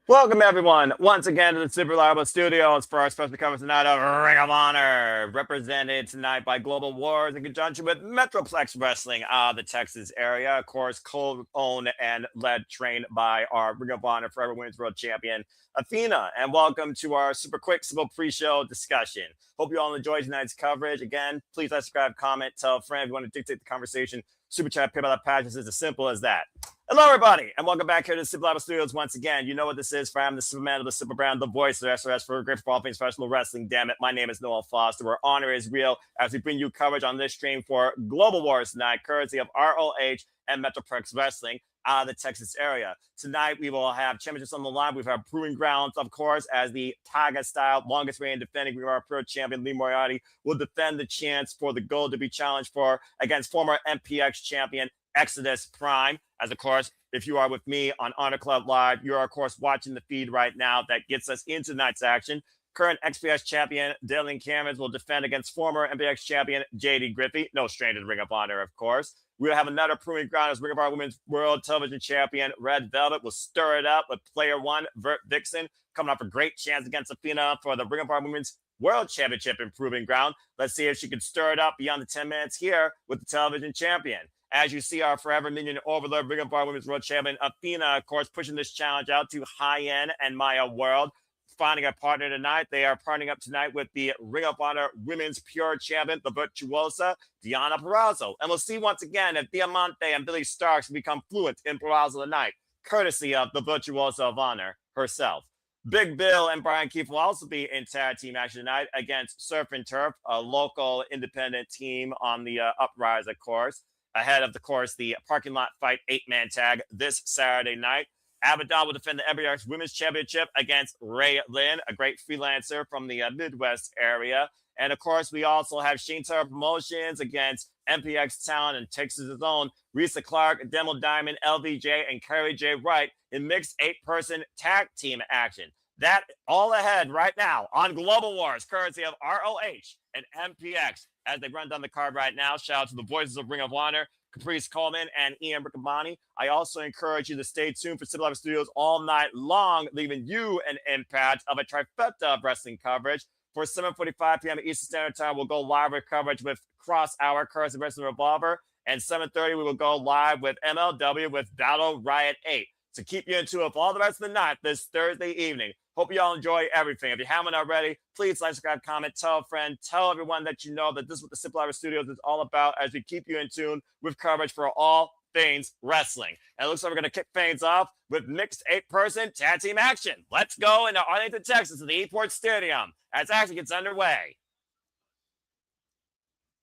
Welcome, everyone, once again to the Super Reliable Studios for our special coverage tonight of Ring of Honor, represented tonight by Global Wars in conjunction with Metroplex Wrestling out of the Texas area. Of course, co-owned and led, trained by our Ring of Honor Forever Women's World Champion, Athena. And welcome to our super quick, simple pre-show discussion. Hope you all enjoyed tonight's coverage. Again, please like, subscribe, comment, tell a friend if you want to dictate the conversation. Super chat, PayPal, pages is as simple as that. Hello, everybody, and welcome back here to the Super Reliable Studios once again. You know what this is, for I'm the Superman of the Super Brand, the voice of the SRS for Great for All Things Professional Wrestling. Damn it, my name is Noel Foster, where honor is real as we bring you coverage on this stream for Global Wars tonight, courtesy of ROH and Metroplex Wrestling out of the Texas area. Tonight, we will have championships on the line. We've had Proving Grounds, of course, as the Tiger-style longest reigning defending Ring of Honor Pro Champion Lee Moriarty will defend the chance for the gold to be challenged for against former MPX champion Exodus Prime. As of course, if you are with me on Honor Club Live, you are of course watching the feed right now that gets us into tonight's action. Current XPS champion Dylan Cameron will defend against former MPX champion JD Griffey, no stranger to Ring of Honor, of course. We'll have another proving ground as Ring of Honor Women's World Television Champion Red Velvet will stir it up with player one, Vert Vixen, coming off a great chance against Athena for the Ring of Honor Women's World Championship in Proving Ground. Let's see if she can stir it up beyond the 10 minutes here with the television champion. As you see, our forever minion overlord, Ring of Honor Women's World Champion Athena, of course, pushing this challenge out to Hyan and Maya World. Finding a partner tonight. They are partnering up tonight with the Ring of Honor Women's Pure Champion, the virtuosa Deonna Purrazzo. And we'll see once again if Diamanté and Billie Starks become fluent in Purrazzo tonight, courtesy of the virtuosa of honor herself. Big Bill and Bryan Keefe will also be in tag team action tonight against Surf and Turf, a local independent team on the Uprise, of course. Ahead of course, the parking lot fight 8-man tag this Saturday night. Abadon will defend the MPX Women's Championship against Ray Lynn, a great freelancer from the Midwest area. And of course, we also have Shane Taylor Promotions against MPX Talent and Texas' own Reiza, Clarke, Demo Diamond, LVJ, and Kari J. Wright in mixed 8-person tag team action. That all ahead right now on Global Wars, courtesy of ROH and MPX. As they run down the card right now, shout out to the voices of Ring of Honor, Caprice Coleman and Ian Riccaboni. I also encourage you to stay tuned for Super Live Studios all night long, leaving you an impact of a trifecta of wrestling coverage. For 7:45 p.m. Eastern Standard Time, we'll go live with coverage with Cross Hour, Curse of Wrestling Revolver. And 7:30, we will go live with MLW with Battle Riot 8. To keep you in tune with all the rest of the night this Thursday evening. Hope you all enjoy everything. If you haven't already, please like, subscribe, comment, tell a friend, tell everyone that you know that this is what the Simple Live Studios is all about as we keep you in tune with coverage for all things wrestling. And it looks like we're going to kick things off with mixed 8-person tag team action. Let's go into Arlington, Texas to the ePort Stadium as action gets underway.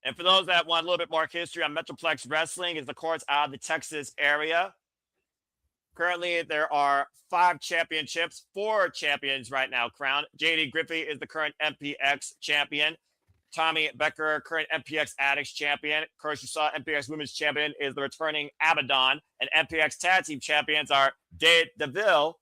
And for those that want a little bit more history on Metroplex Wrestling, is of course out of the Texas area. Currently, there are 5 championships, 4 champions right now crowned. JD Griffey is the current MPX champion. Tommy Becker, current MPX Addicts champion. Of course, you saw MPX Women's champion is the returning Abadon. And MPX Tag Team champions are Dave DeVille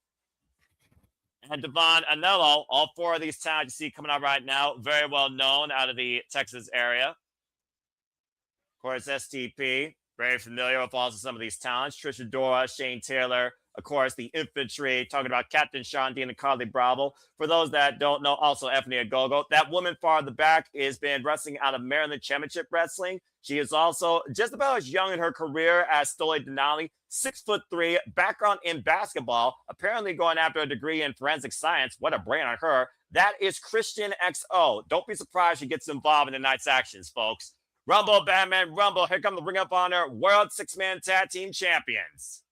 and Devon Anello. All 4 of these talents you see coming out right now, very well known out of the Texas area. Of course, STP. Very familiar with also some of these talents. Trisha Dora, Shane Taylor, of course, the infantry, talking about Captain Sean Dean and Carly Bravo. For those that don't know, also Anthony Agogo. That woman far in the back has been wrestling out of Maryland Championship Wrestling. She is also just about as young in her career as Stoli Denali, 6'3", background in basketball, apparently going after a degree in forensic science. What a brain on her. That is Christian XO. Don't be surprised she gets involved in tonight's actions, folks. Rumble, Batman, Rumble. Here come the Ring of Honor World 6-Man Tag Team Champions.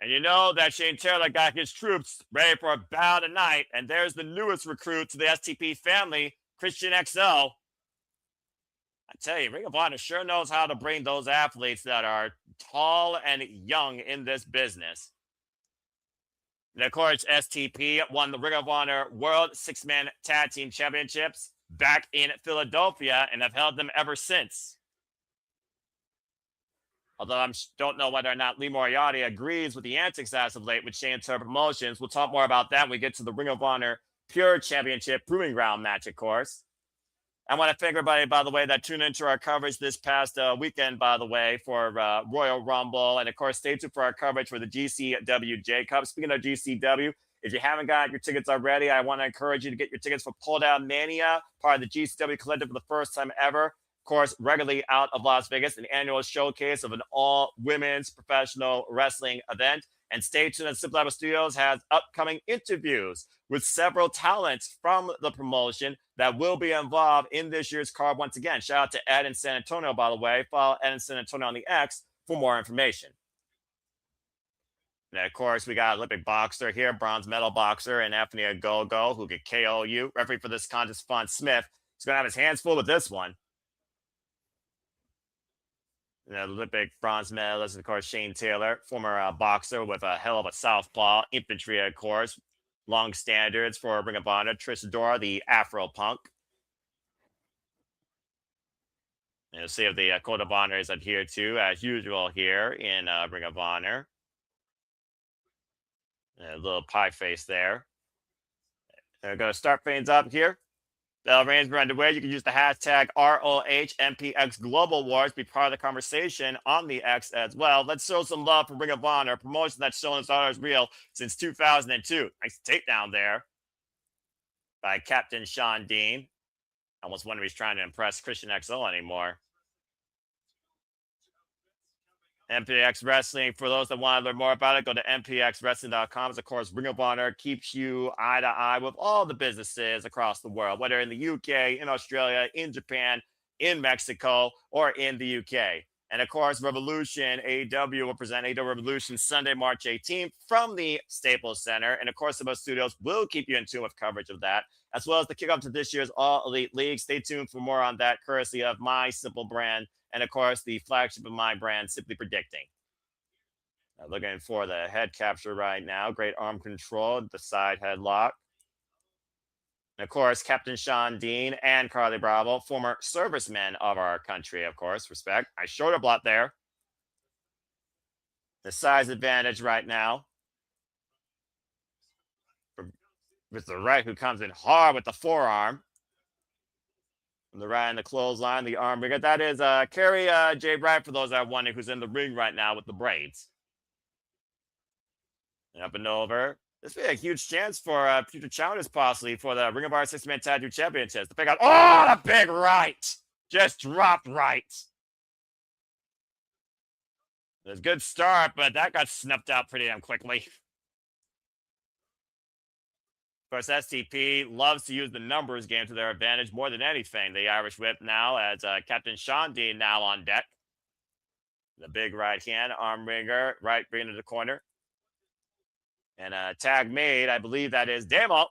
And you know that Shane Taylor got his troops ready for a battle tonight. And there's the newest recruit to the STP family, Christian XO. I tell you, Ring of Honor sure knows how to bring those athletes that are tall and young in this business. And of course, STP won the Ring of Honor World 6-Man Tag Team Championships back in Philadelphia and have held them ever since. Although I don't know whether or not Lee Moriarty agrees with the antics as of late with Shane Taylor Promotions. We'll talk more about that when we get to the Ring of Honor Pure Championship Proving Ground match, of course. I want to thank everybody, by the way, that tuned into our coverage this past weekend, by the way, for Royal Rumble. And of course, stay tuned for our coverage for the GCWJ Cup. Speaking of GCW, if you haven't got your tickets already, I want to encourage you to get your tickets for Pull Down Mania, part of the GCW Collective for the first time ever. Of course, regularly out of Las Vegas, an annual showcase of an all-women's professional wrestling event. And stay tuned, as Simple Apple Studios has upcoming interviews with several talents from the promotion that will be involved in this year's card once again. Shout out to Ed in San Antonio, by the way. Follow Ed in San Antonio on the X for more information. And of course, we got Olympic boxer here, bronze medal boxer, and Athena Go-Go, who could KO you. Referee for this contest, Fawn Smith. He's going to have his hands full with this one. The Olympic bronze medalist, of course, Shane Taylor, former boxer with a hell of a southpaw. Infantry, of course. Long standards for Ring of Honor. Trish Adora, the Afro Punk. And you'll see if the Code of Honor is adhered to, as usual, here in Ring of Honor. And a little pie face there. We're going to start things up here. Bell rings are underway. You can use the hashtag ROH MPX Global Wars, be part of the conversation on the X as well. Let's show some love for Ring of Honor, a promotion that's shown its honors real since 2002. Nice takedown there by Captain Sean Dean. I almost wonder if he's trying to impress Christian XL anymore. MPX Wrestling, for those that want to learn more about it, go to mpxwrestling.com. Of course, Ring of Honor keeps you eye to eye with all the businesses across the world, whether in the UK, in Australia, in Japan, in Mexico, or in the UK. And of course, Revolution AEW will present AEW Revolution Sunday, March 18th from the Staples Center. And of course, the Studios will keep you in tune with coverage of that, as well as the kickoff to this year's All Elite League. Stay tuned for more on that, courtesy of my Simple brand. And of course, the flagship of my brand, Simply Predicting. Looking for the head capture right now. Great arm control, the side headlock. And of course, Captain Sean Dean and Carly Bravo, former servicemen of our country, of course. Respect. Nice shoulder block there. The size advantage right now. With the right, who comes in hard with the forearm. From the right and the clothesline, the arm ringer. That is Kari J. Wright, for those that are wondering, who's in the ring right now with the braids. And up and over. This would be a huge chance for future challenges, possibly, for the Ring of Honor 6-Man Tag Team Championships. The big out. Oh, the big right! Just dropped right. It was a good start, but that got snuffed out pretty damn quickly. Of course, STP loves to use the numbers game to their advantage more than anything. The Irish Whip now, as Captain Sean Dean now on deck. The big right hand, arm ringer, right bringing to the corner. And a tag made, I believe that is Demo.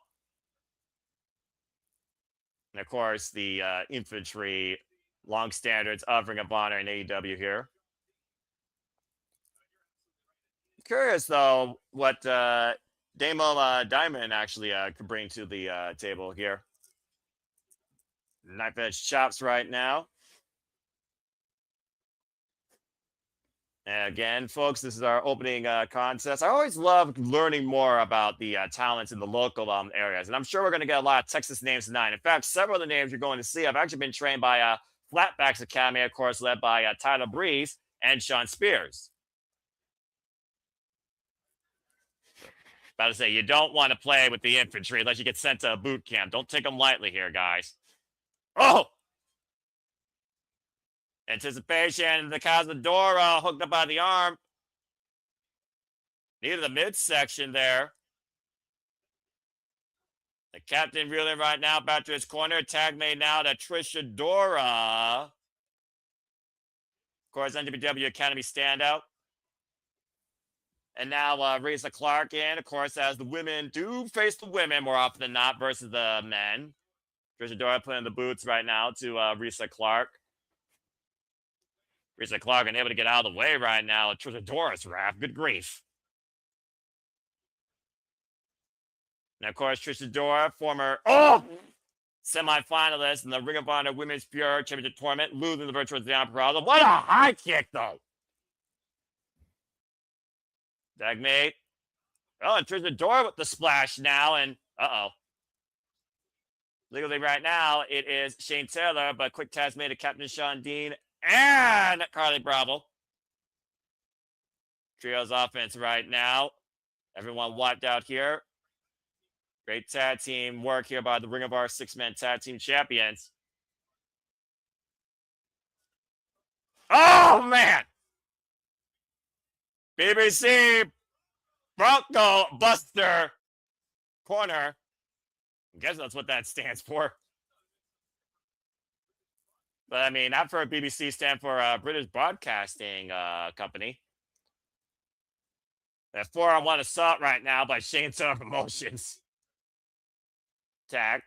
And of course, the infantry long standards of Ring of Honor and AEW here. Curious, though, what Demo Diamond actually could bring to the table here. Knife edge chops right now. And again, folks, this is our opening contest. I always love learning more about the talents in the local areas. And I'm sure we're going to get a lot of Texas names tonight. In fact, several of the names you're going to see have actually been trained by Flatbacks Academy, of course, led by Tyler Breeze and Sean Spears. About to say, you don't want to play with the infantry unless you get sent to a boot camp. Don't take them lightly here, guys. Oh! Anticipation, the Cazadora hooked up by the arm. Near the midsection there. The captain reeling right now back to his corner. Tag made now to Trisha Dora. Of course, NWW Academy standout. And now Reiza Clarke in, of course, as the women do face the women more often than not versus the men. Trisha Dora putting the boots right now to Reiza Clarke. Reiza Clarke unable to get out of the way right now. Trisha Dora's wrath. Good grief. And of course, Trisha Dora, former semi-finalist in the Ring of Honor Women's Pure Championship Tournament, losing the virtual Deonna Purrazzo. What a high kick, though. Tagmate. Oh, and Trisha Dora with the splash now, and uh-oh. Legally right now, it is Shane Taylor, but quick test made to Captain Sean Dean and Carly Bravo. Trios offense right now. Everyone wiped out here. Great tag team work here by the Ring of Honor six-man tag team champions. Oh, man! BBC Bronco Buster Corner. I guess that's what that stands for. But I mean, I've heard BBC stand for British Broadcasting Company. That 4-on-1 assault right now by Shane Taylor Promotions. Tag.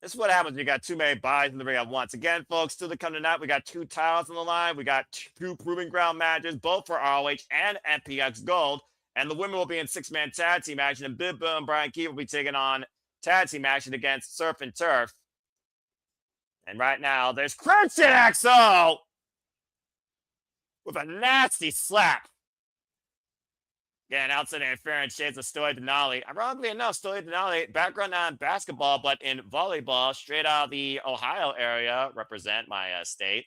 This is what happens when you got too many buys in the ring at once. Again, folks, still to come tonight, we got 2 titles on the line. We got 2 proving ground matches, both for ROH and MPX Gold. And the women will be in 6-man tag team action. And Billie and Bryan will be taking on tag team action against Surf and Turf. And right now, there's Christian XO with a nasty slap. Again, outside interference, shades of Stoy Denali. Ironically enough, Stoy Denali, background not in basketball, but in volleyball, straight out of the Ohio area, represent my state.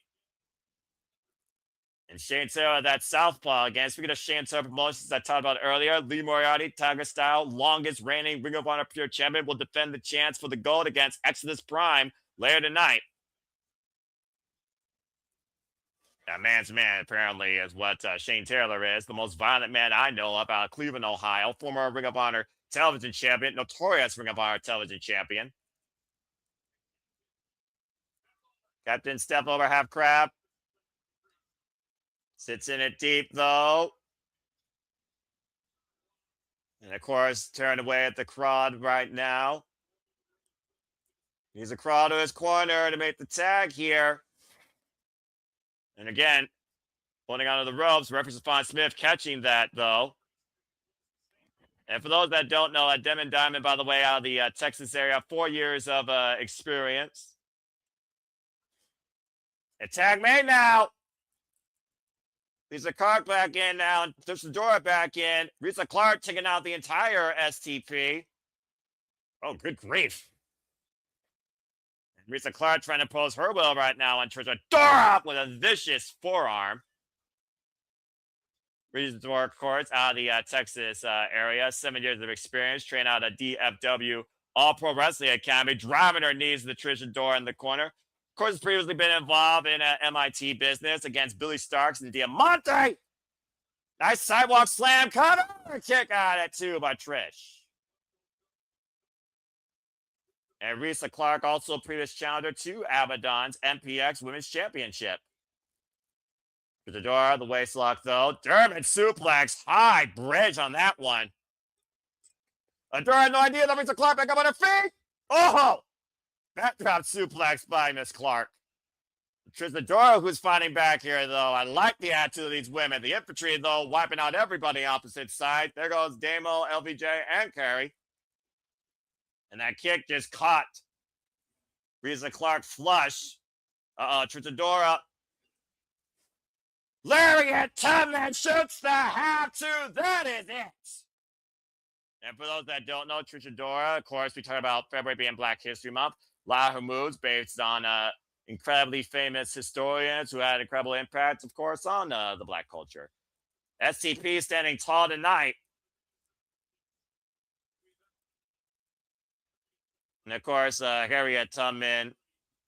And Shane Taylor, that southpaw. Again, speaking of Shane Taylor promotions I talked about earlier, Lee Moriarty, Tiger Style, longest reigning Ring of Honor Pure Champion, will defend the chance for the gold against Exodus Prime later tonight. That man's man, apparently, is what Shane Taylor is. The most violent man I know of out of Cleveland, Ohio. Former Ring of Honor television champion. Notorious Ring of Honor television champion. Captain step over half crab. Sits in it deep, though. And, of course, turned away at the crowd right now. He's a crowd to his corner to make the tag here. And again, holding onto the ropes, referee Stephon Smith catching that, though. And for those that don't know, Demon Diamond, by the way, out of the Texas area, 4 years of experience. And tag made now. Lisa Clarke back in now, and Dora back in. Risa Clarke taking out the entire STP. Oh, good grief. Risa Clarke trying to pose her will right now on Trisha Dora with a vicious forearm. Risa Dora, of course, out of the Texas area. 7 years of experience, trained out of DFW All-Pro Wrestling Academy, driving her knees to the Trisha Dora in the corner. Of course, has previously been involved in MIT business against Billie Starks and Diamanté. Nice sidewalk slam, cover, kick out at 2 by Trish. And Risa Clarke, also previous challenger to Abadon's MPX Women's Championship. Dora, the waist lock, though. German suplex, high bridge on that one. Dora had no idea that Risa Clarke back up on her feet. Oh! Backdrop suplex by Miss Clarke. Dora, who's fighting back here, though. I like the attitude of these women. The infantry, though, wiping out everybody opposite side. There goes Damo, LVJ, and Kari. And that kick just caught Risa Clarke flush. Tritadora. Lariat, Tubman shoots the how-to. That is it. And for those that don't know, Tritadora, of course, we talk about February being Black History Month. A lot of her moves based on incredibly famous historians who had incredible impact, of course, on the Black culture. STP standing tall tonight. And, of course, Harriet Tubman,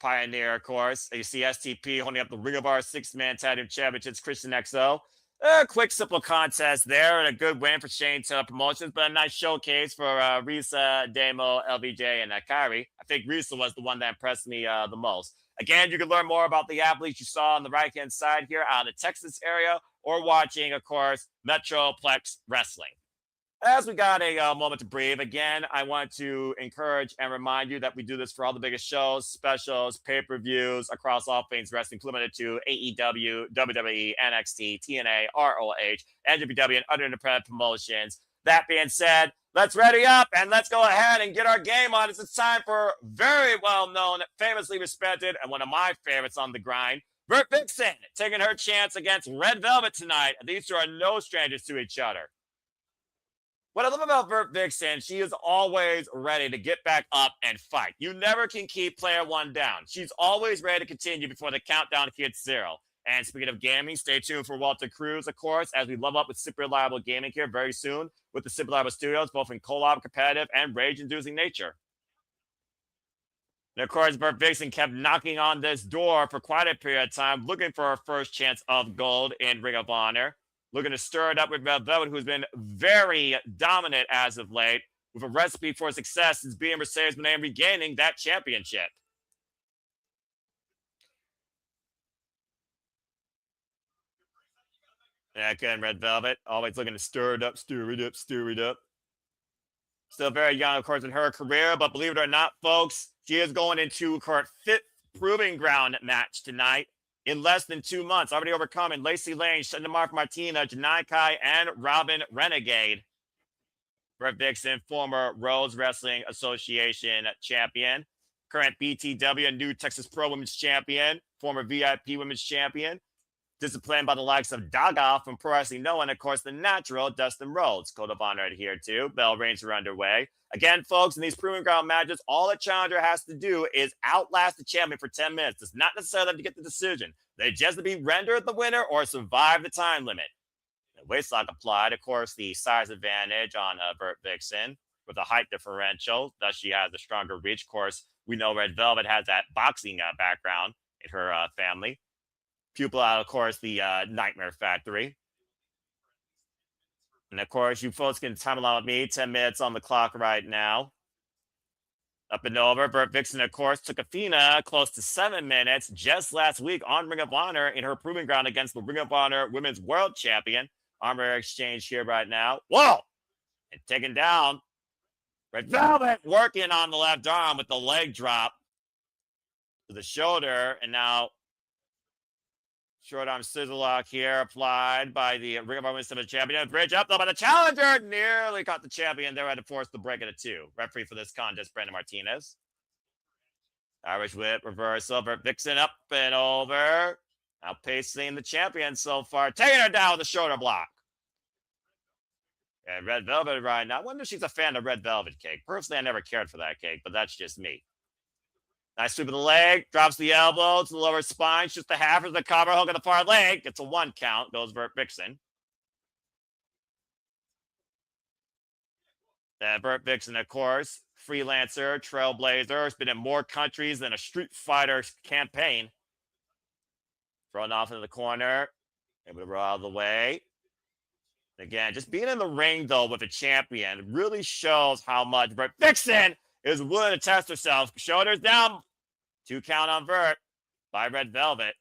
pioneer, of course. You see STP holding up the Ring of Honor 6-man tag team championships, Christian XO. A quick, simple contest there, and a good win for Shane Taylor Promotions, but a nice showcase for Risa, Damo, LVJ, and Kari. I think Risa was the one that impressed me the most. Again, you can learn more about the athletes you saw on the right-hand side here out of the Texas area, or watching, of course, Metroplex Wrestling. As we got a moment to breathe, again, I want to encourage and remind you that we do this for all the biggest shows, specials, pay-per-views across all things wrestling, limited to AEW, WWE, NXT, TNA, ROH, NWW, and other independent promotions. That being said, let's ready up and let's go ahead and get our game on. It's time for very well-known, famously respected, and one of my favorites on the grind, Vert Vixen, taking her chance against Red Velvet tonight. These two are no strangers to each other. What I love about Vert Vixen, she is always ready to get back up and fight. You never can keep player one down. She's always ready to continue before the countdown hits 0. And speaking of gaming, stay tuned for Walter Cruz, of course, as we level up with Super Reliable Gaming here very soon with the Super Reliable Studios, both in co-op, competitive, and rage-inducing nature. And of course, Vert Vixen kept knocking on this door for quite a period of time, looking for her first chance of gold in Ring of Honor. Looking to stir it up with Red Velvet, who's been very dominant as of late, with a recipe for success since being Mercedes Moné regaining that championship. Yeah, again, Red Velvet, always looking to stir it up, stir it up, stir it up. Still very young, of course, in her career, but believe it or not, folks, she is going into her 5th proving ground match tonight. In less than 2 months, already overcoming Lacey Lane, Mark Martina, Janai Kai, and Robin Renegade. Vert Vixen, former Rose Wrestling Association champion, current BTW and New Texas Pro Women's champion, former VIP Women's champion, disciplined by the likes of Daga from Purrazzo, and of course the natural Dustin Rhodes. Code of Honor adhered to. Bell rings are underway. Again, folks, in these proving ground matches, all a challenger has to do is outlast the champion for 10 minutes. It's not necessarily have to get the decision. They just have to be rendered the winner or survive the time limit. The waist lock applied, of course, the size advantage on Vert Vixen with a height differential. Thus, she has a stronger reach. Of course, we know Red Velvet has that boxing background in her family. Pupil out, of course, the Nightmare Factory. And of course, you folks can time along with me. 10 minutes on the clock right now. Up and over. Vert Vixen, of course, took Athena close to 7 minutes just last week on Ring of Honor in her proving ground against the Ring of Honor Women's World Champion. Armor exchange here right now. Whoa! And taken down. Red Velvet working on the left arm with the leg drop to the shoulder. And now short arm scissor lock here applied by the Ring of Honor Women's Champion. Bridge up though by the challenger. Nearly caught the champion there. Had to force the break at a 2. Referee for this contest, Brandon Martinez. Irish whip reversal. Vert Vixen up and over. Outpacing the champion so far. Taking her down with the shoulder block. And Red Velvet right now. I wonder if she's a fan of Red Velvet cake. Personally, I never cared for that cake, but that's just me. Nice sweep of the leg, drops the elbow to the lower spine, shoots the half of the cover, hook on the far leg, gets a 1 count, goes Vert Vixen. Vert Vixen, of course, freelancer, trailblazer, has been in more countries than a Street Fighter campaign. Thrown off into the corner, able to roll out of the way. Again, just being in the ring, though, with a champion really shows how much Vert Vixen is willing to test herself. Shoulders down. 2 count on Vert by Red Velvet.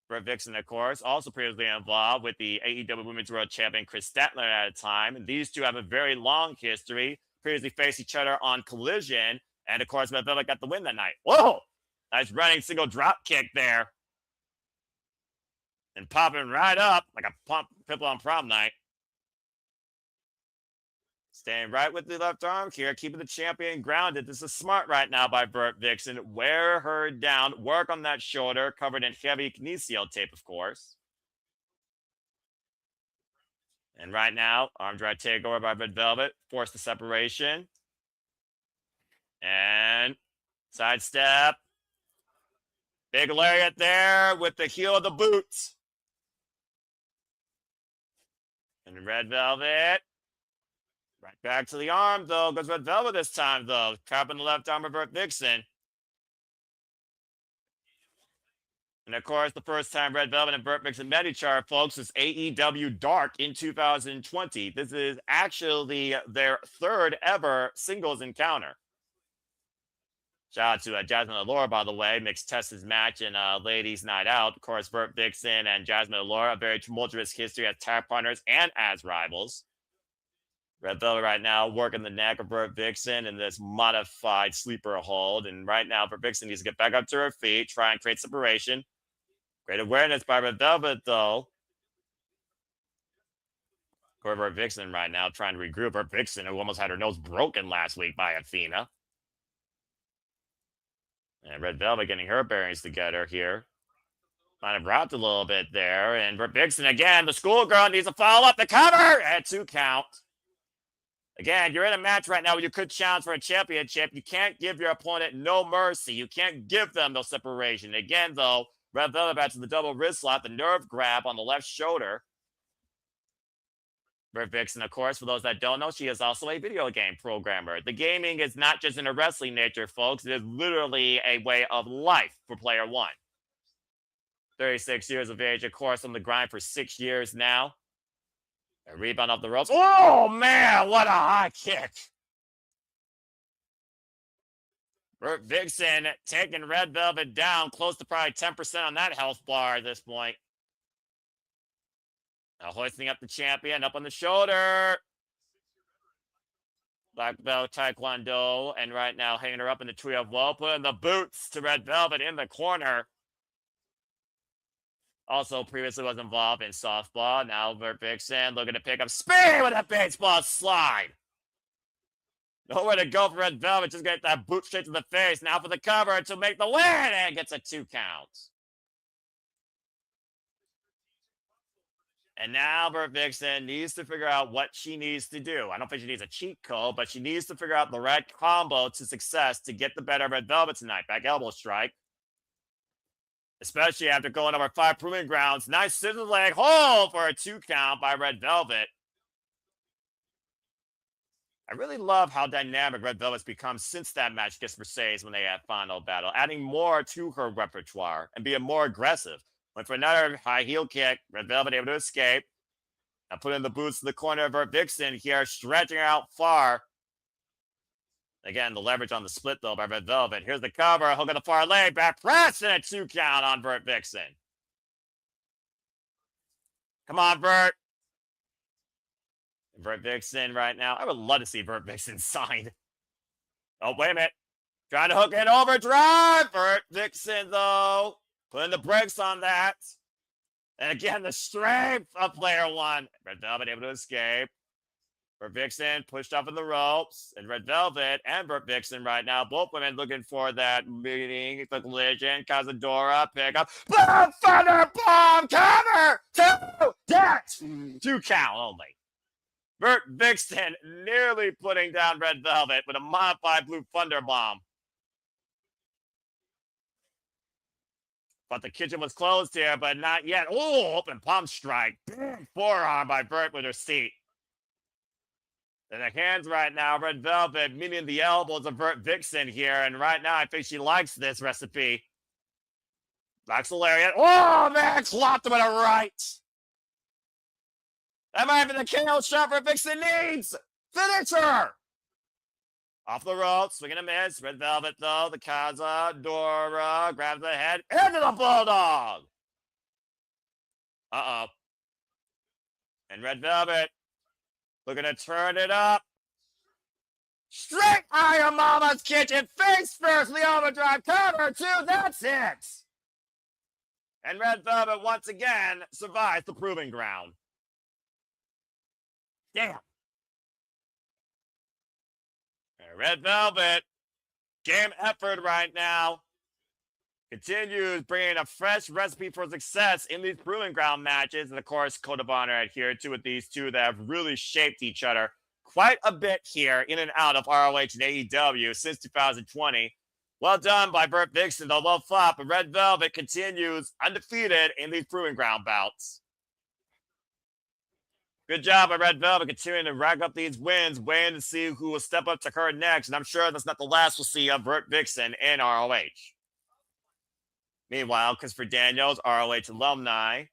Vert Vixen, of course, also previously involved with the AEW Women's World Champion Chris Statler at a time. And these two have a very long history. Previously faced each other on Collision. And, of course, Red Velvet got the win that night. Whoa! Nice running single drop kick there. And popping right up like a pimple on prom night. Staying right with the left arm here, keeping the champion grounded. This is smart right now by Vert Vixen. Wear her down, work on that shoulder, covered in heavy kinesio tape, of course. And right now, arm drag takeover by Red Velvet. Force the separation. And sidestep. Big lariat there with the heel of the boots. And Red Velvet. Right back to the arm, though. Goes Red Velvet this time, though. Capping the left arm of Vert Vixen. And, of course, the first time Red Velvet and Vert Vixen met each other, folks, is AEW Dark in 2020. This is actually their 3rd ever singles encounter. Shout out to Jasmine Allure, by the way. Mixed Tessa's match in Ladies Night Out. Of course, Vert Vixen and Jasmine Allure, a very tumultuous history as tag partners and as rivals. Red Velvet right now working the neck of Vert Vixen in this modified sleeper hold. And right now, Vert Vixen needs to get back up to her feet, try and create separation. Great awareness by Red Velvet, though. Vert Vixen right now trying to regroup. Vert Vixen, who almost had her nose broken last week by Athena. And Red Velvet getting her bearings together here. Might have rocked a little bit there. And Vert Vixen again, the schoolgirl needs to follow up the cover at 2 count. Again, you're in a match right now where you could challenge for a championship. You can't give your opponent no mercy. You can't give them no separation. Again, though, Red Velvet back to the double wrist slap, the nerve grab on the left shoulder. Vert Vixen, of course, for those that don't know, she is also a video game programmer. The gaming is not just in a wrestling nature, folks. It is literally a way of life for Player One. 36 years of age, of course, on the grind for 6 years now. A rebound off the ropes. Oh, man, what a high kick. Vert Vixen taking Red Velvet down, close to probably 10% on that health bar at this point. Now hoisting up the champion, up on the shoulder. Black belt Taekwondo, and right now hanging her up in the tree of woe, putting the boots to Red Velvet in the corner. Also previously was involved in softball. Now Vert Vixen looking to pick up speed with a baseball slide. Nowhere to go for Red Velvet. Just get that boot straight to the face. Now for the cover to make the win, and gets a 2 count. And now Vert Vixen needs to figure out what she needs to do. I don't think she needs a cheat code, but she needs to figure out the right combo to success to get the better of Red Velvet tonight. Back elbow strike. Especially after going over 5 proving grounds. Nice scissor leg hold for a 2 count by Red Velvet. I really love how dynamic Red Velvet's become since that match against Mercedes when they had final battle, adding more to her repertoire and being more aggressive. Went for another high heel kick. Red Velvet able to escape. Now putting the boots to the corner of Vert Vixen here, stretching her out far. Again, the leverage on the split, though, by Red Velvet. Here's the cover. Hook on the far leg. Back press and a 2 count on Vert Vixen. Come on, Vert. Vert Vixen right now. I would love to see Vert Vixen signed. Oh, wait a minute. Trying to hook in overdrive. Vert Vixen, though. Putting the brakes on that. And again, the strength of Player One. Red Velvet able to escape. Vert Vixen pushed off in the ropes. And Red Velvet and Vert Vixen right now. Both women looking for that meeting. The collision. Cazadora. Pick up. Boom! Thunder bomb! Cover! 2! Debt! 2 count only. Vert Vixen nearly putting down Red Velvet with a modified Blue Thunder Bomb. But the kitchen was closed here, but not yet. Oh, open palm strike. Big forearm by Vert with her seat. And the hands right now, Red Velvet meeting the elbows of Vert Vixen here. And right now, I think she likes this recipe. Black Lariat. Oh, man, clopped him with a right. That might be the KO shot Vert Vixen needs. Finish her. Off the ropes, swinging a miss. Red Velvet, though, the Cazadora grabs the head into the Bulldog. Uh-oh. And Red Velvet looking to turn it up. Straight Iron Mama's Kitchen. Face first, the overdrive cover, 2. That's it. And Red Velvet once again survives the proving ground. Damn. Red Velvet, game effort right now. Continues bringing a fresh recipe for success in these proving ground matches. And of course, Code of Honor adhered to with these two that have really shaped each other quite a bit here in and out of ROH and AEW since 2020. Well done by Vert Vixen, though well fought, but Red Velvet continues undefeated in these proving ground bouts. Good job by Red Velvet continuing to rack up these wins, waiting to see who will step up to her next. And I'm sure that's not the last we'll see of Vert Vixen in ROH. Meanwhile, Christopher Daniels, ROH alumni,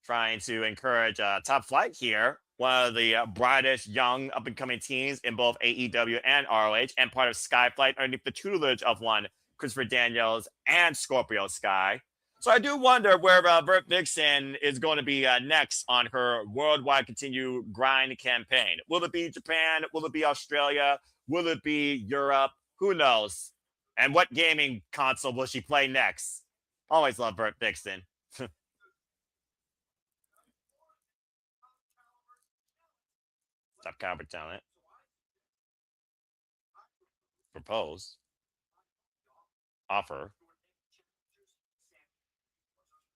trying to encourage Top Flight here. One of the brightest young up-and-coming teams in both AEW and ROH, and part of Skyflight underneath the tutelage of one Christopher Daniels and Scorpio Sky. So I do wonder where Vert Vixen is going to be next on her worldwide continue grind campaign. Will it be Japan? Will it be Australia? Will it be Europe? Who knows? And what gaming console will she play next? Always love Vert Vixen. Top caliber talent. Propose. Offer.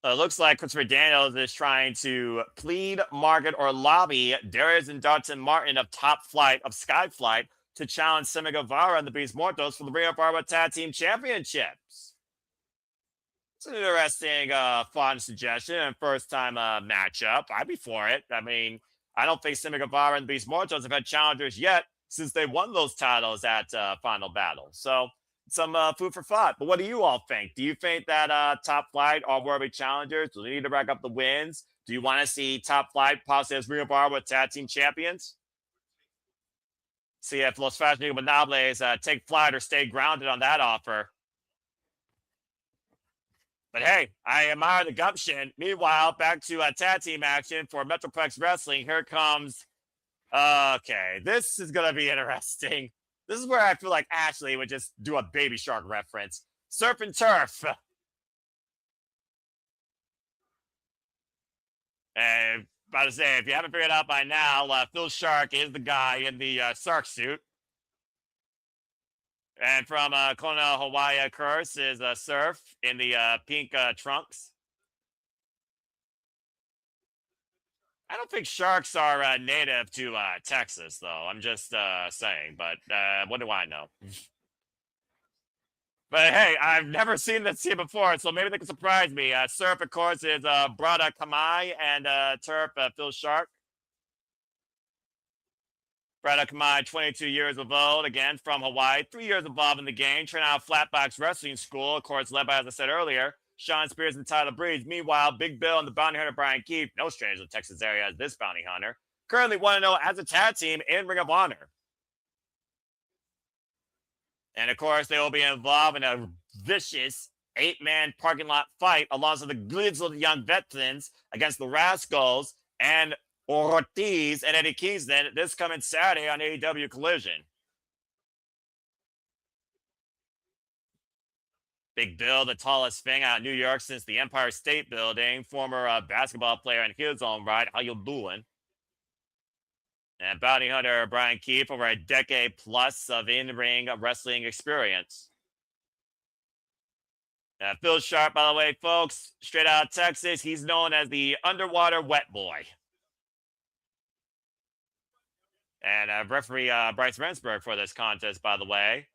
It looks like Christopher Daniels is trying to plead, market, or lobby Darius and Dalton Martin of Top Flight of Skyflight to challenge Sammy Guevara and the Beast Mortos for the Ring of Honor Tag Team Championships. It's an interesting, fun suggestion and first time matchup. I'd be for it. I mean, I don't think Sammy Guevara and the Beast Mortos have had challengers yet since they won those titles at Final Battle. So some food for thought. But what do you all think? Do you think that Top Flight are worthy challengers? Do they need to rack up the wins? Do you want to see Top Flight possibly as Ring of Honor with tag team champions? See if Los Fashion Monobles take flight or stay grounded on that offer. But hey, I admire the gumption. Meanwhile, back to tag team action for Metroplex Wrestling. Here comes. Okay, this is going to be interesting. This is where I feel like Ashley would just do a Baby Shark reference. Surf and Turf. And about to say, if you haven't figured it out by now, Phil Shark is the guy in the Sark suit. And from Kona, Hawaii Curse is Surf in the pink trunks. I don't think sharks are native to Texas, though. I'm just saying, but what do I know? But hey, I've never seen this here before, so maybe they can surprise me. Surf, of course, is Brada Kamai, and Turf, Phil Shark. Brada Kamai, 22 years of old, again, from Hawaii. 3 years involved in the game, training out Flatbox Wrestling School, of course, led by, as I said earlier, Sean Spears and Tyler Breeze. Meanwhile, Big Bill and the bounty hunter Bryan Keith, no strangers in the Texas area as this bounty hunter, currently 1-0 as a tag team in Ring of Honor. And of course, they will be involved in a vicious 8-man parking lot fight alongside the grizzled young veterans against the Rascals and Ortiz and Eddie Kingston this coming Saturday on AEW Collision. Big Bill, the tallest thing out of New York since the Empire State Building, former basketball player in his own right. How you doing? And bounty hunter Bryan Keith, over a decade plus of in-ring wrestling experience. Phil Sharp, by the way, folks, straight out of Texas, he's known as the underwater wet boy. And referee Bryce Rensburg for this contest, by the way.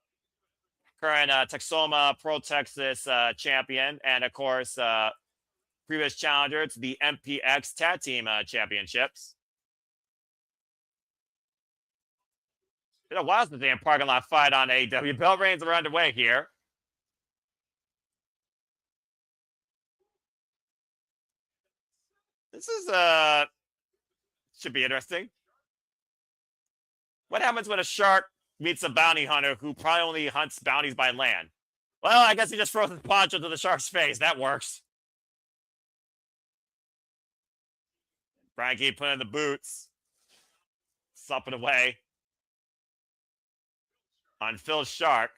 Current Texoma Pro Texas champion, and of course, previous challenger to the MPX Tag Team Championships. It's been a while since the parking lot fight on AEW. Bell reigns are underway here. This is should be interesting. What happens when a shark meets a bounty hunter who probably only hunts bounties by land? Well, I guess he just throws his poncho to the shark's face. That works. Bryan Keith putting in the boots. Supping away on Phil Shark.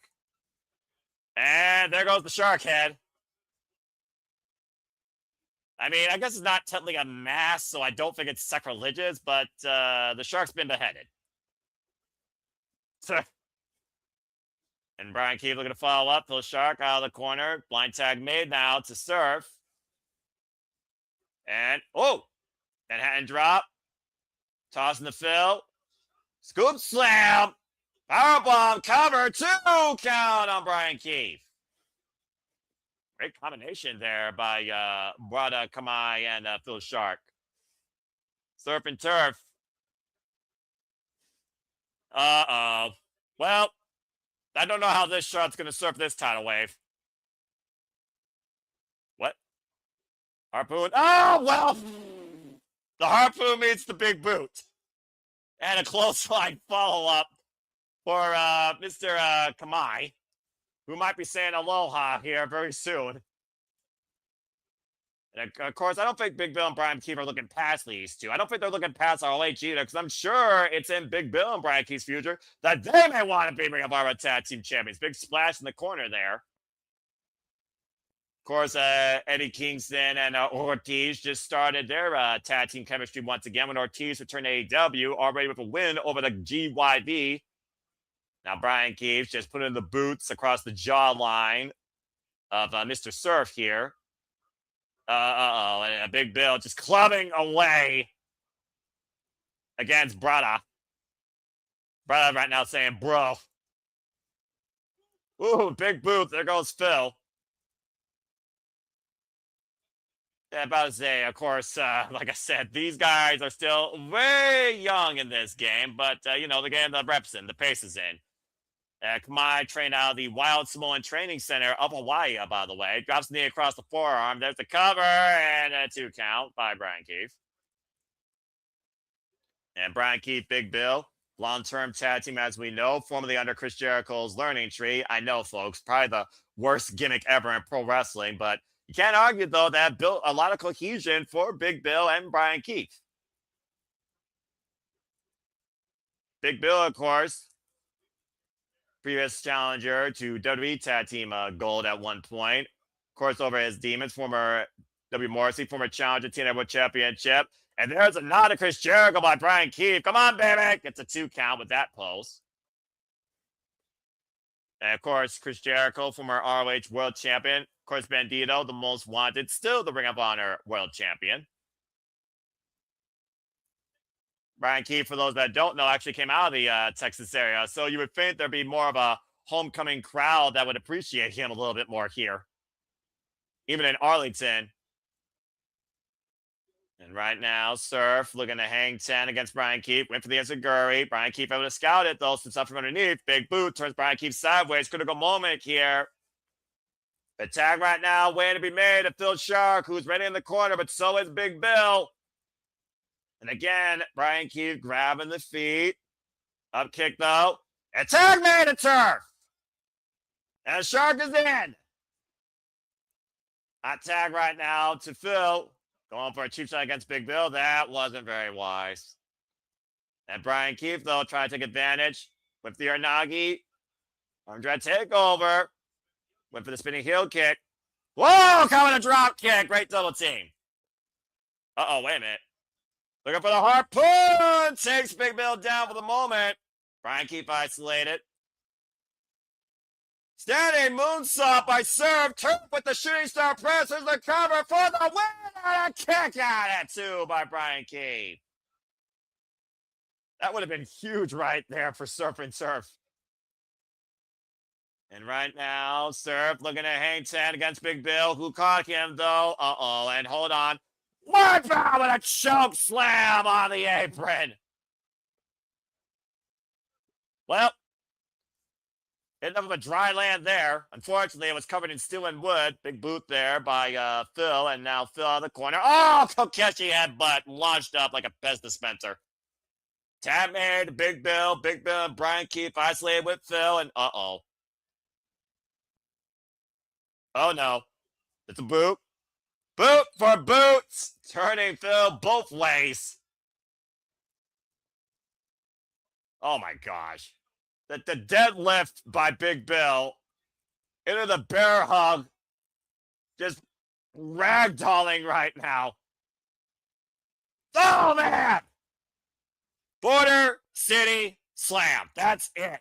And there goes the shark head. I mean, I guess it's not technically a mass, so I don't think it's sacrilegious, but the shark's been beheaded. And Bryan Keith looking to follow up. Phil Shark out of the corner. Blind tag made now to Surf. And, oh! Manhattan drop. Tossing the Phil. Scoop slam. Powerbomb cover. 2 count on Bryan Keith. Great combination there by Brada Kamai and Phil Shark. Surf and Turf. Uh-oh. Well, I don't know how this shark's going to surf this tidal wave. What? Harpoon. Oh, well. The harpoon meets the big boot. And a clothesline follow-up for Mr. Kamai, who might be saying aloha here very soon. And of course, I don't think Big Bill and Bryan Keith are looking past these two. I don't think they're looking past ROH either, because I'm sure it's in Big Bill and Bryan Keith's future that they may want to be Ring of Honor Tag Team Champions. Big splash in the corner there. Of course, Eddie Kingston and Ortiz just started their tag team chemistry once again when Ortiz returned to AEW, already with a win over the GYV. Now Bryan Keith just put in the boots across the jawline of Mr. Surf here. Uh-oh, and a Big Bill just clubbing away against Brada. Brada right now saying, bro. Ooh, big boot. There goes Phil. Yeah, about to say, of course, like I said, these guys are still way young in this game, but, the game, the reps in, the pace is in. Kamai trained out of the Wild Samoan Training Center of Hawaii, by the way. Drops the knee across the forearm. There's the cover and a 2 count by Bryan Keith. And Bryan Keith, Big Bill, long-term tag team, as we know, formerly under Chris Jericho's learning tree. I know, folks, probably the worst gimmick ever in pro wrestling, but you can't argue, though, that built a lot of cohesion for Big Bill and Bryan Keith. Big Bill, of course, previous challenger to WWE Tag Team Gold at one point. Of course, over his Demons, former W. Morrissey, former challenger, TNA World Championship. And there's a nod to Chris Jericho by Bryan Keith. Come on, baby. Gets a 2 count with that pose. And, of course, Chris Jericho, former ROH World Champion. Of course, Bandito, the most wanted, still the Ring of Honor World Champion. Bryan Keith, for those that don't know, actually came out of the Texas area. So you would think there'd be more of a homecoming crowd that would appreciate him a little bit more here. Even in Arlington. And right now, Surf looking to hang 10 against Bryan Keith. Went for the Enziguri. Bryan Keith able to scout it, though, since up from underneath. Big boot turns Bryan Keith sideways. Critical moment here. The tag right now waiting to be made of Phil Shark, who's ready in the corner, but so is Big Bill. And again, Bryan Keith grabbing the feet. Up kick, though. And tag made to turf. And Shark is in. Hot tag right now to Phil. Going for a cheap shot against Big Bill. That wasn't very wise. And Bryan Keith, though, trying to take advantage with the Arnagi. Armdread takeover. Went for the spinning heel kick. Whoa! Coming a drop kick. Great double team. Uh-oh, wait a minute. Looking for the harpoon. Takes Big Bill down for the moment. Bryan Keith isolated. Standing moonsault by Serve. Turf with the shooting star press. There's the cover for the win. And a kick out at 2 by Bryan Keith. That would have been huge right there for Surf and Surf. And right now, Surf looking to hang 10 against Big Bill, who caught him, though. Uh-oh, and hold on. What out with a choke slam on the apron. Well, enough of a dry land there. Unfortunately, it was covered in steel and wood. Big boot there by Phil, and now Phil out of the corner. Oh, Kokeshi headbutt launched up like a Pez dispenser. Tap made, Big Bill and Bryan Keith isolated with Phil, and uh-oh. Oh, no. It's a boot. Boot for boots. Turning Phil both ways. Oh, my gosh. The deadlift by Big Bill into the bear hug. Just ragdolling right now. Oh, man. Border City Slam. That's it.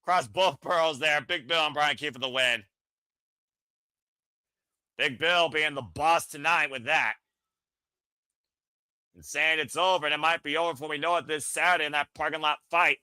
Across both pearls there. Big Bill and Bryan Keith for the win. Big Bill being the boss tonight with that. And saying it's over, and it might be over before we know it this Saturday in that parking lot fight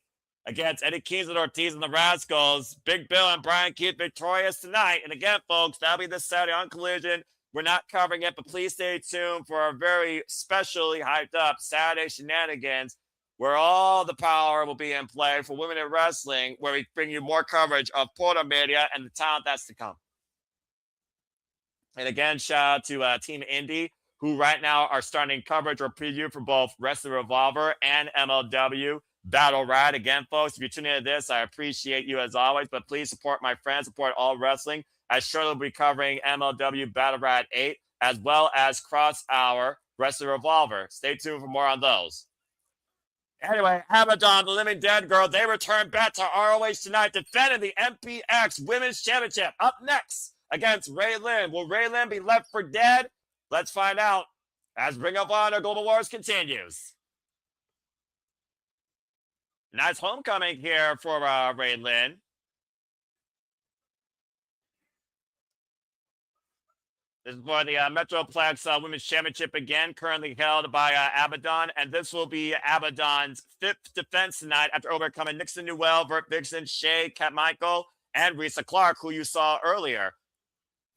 against Eddie Kingsland Ortiz and the Rascals. Big Bill and Bryan Keith victorious tonight. And again, folks, that'll be this Saturday on Collision. We're not covering it, but please stay tuned for our very specially hyped up Saturday shenanigans, where all the power will be in play for women in wrestling, where we bring you more coverage of Porter Media and the talent that's to come. And again, shout out to Team Indy, who right now are starting coverage or preview for both Wrestling Revolver and MLW Battle Ride. Again, folks, if you're tuning into this, I appreciate you as always, but please support my friends, support all wrestling. I surely will be covering MLW Battle Ride 8, as well as Cross Hour Wrestling Revolver. Stay tuned for more on those. Anyway, Abadon, the Living Dead Girl, they return back to ROH tonight, defending the MPX Women's Championship. Up next, against Ray Lynn. Will Ray Lynn be left for dead? Let's find out as Ring of Honor Global Wars continues. Nice homecoming here for Ray Lynn. This is for the Metroplex Women's Championship again, currently held by Abadon. And this will be Abadon's 5th defense tonight after overcoming Nixon Newell, Vert, Vixen, Shea, Kat Michael, and Reiza Clarke, who you saw earlier.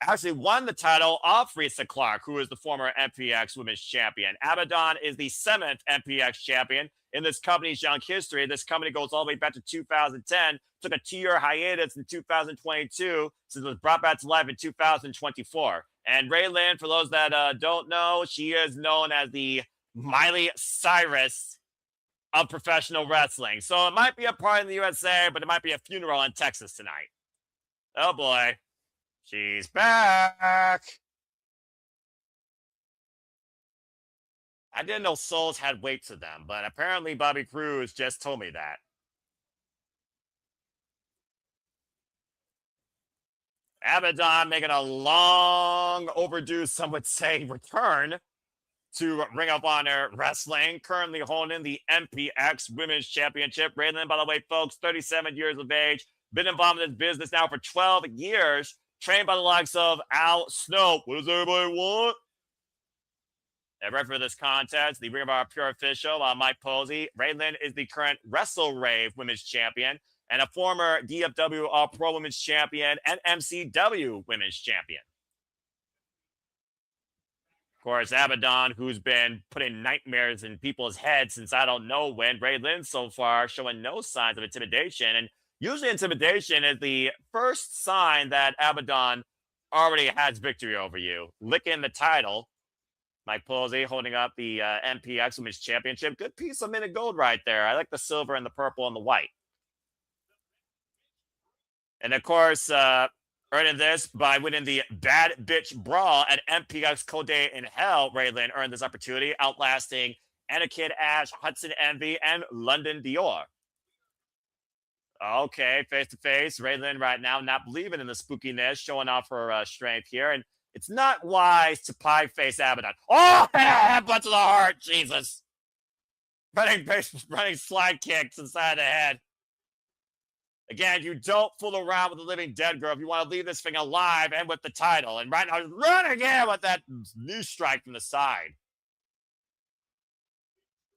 Actually won the title off Reiza Clarke, who is the former MPX Women's Champion. Abadon is the 7th MPX champion in this company's young history. This company goes all the way back to 2010, took a 2-year hiatus in 2022, since it was brought back to life in 2024. And Raylan, for those that don't know, she is known as the Miley Cyrus of professional wrestling. So it might be a party in the USA, but it might be a funeral in Texas tonight. Oh boy. She's back. I didn't know souls had weight to them, but apparently Bobby Cruz just told me that. Abadon making a long overdue, some would say, return to Ring of Honor Wrestling, currently holding the MPX Women's Championship. Raylan, by the way, folks, 37 years of age, been involved in this business now for 12 years, trained by the likes of Al Snow. What does everybody want? And right for this contest, the Ring of Honor Pure Official, Mike Posey. Raylan is the current Wrestle Rave Women's Champion and a former DFW All Pro Women's Champion and MCW Women's Champion. Of course, Abadon, who's been putting nightmares in people's heads since I don't know when. Raylan so far showing no signs of intimidation. And usually intimidation is the first sign that Abadon already has victory over you. Licking the title. Mike Posey holding up the MPX Women's Championship. Good piece of minute gold right there. I like the silver and the purple and the white. And of course, earning this by winning the Bad Bitch Brawl at MPX Code in Hell. Raylan earned this opportunity, outlasting Anakin Ash, Hudson Envy, and London Dior. Okay, face to face. Raylan right now not believing in the spookiness, showing off her strength here. And it's not wise to pie face Abadon. Oh, headbutt to the heart. Jesus. Running slide kicks inside the head. Again, you don't fool around with the living dead girl if you want to leave this thing alive and with the title. And right now, he's running in with that knee strike from the side.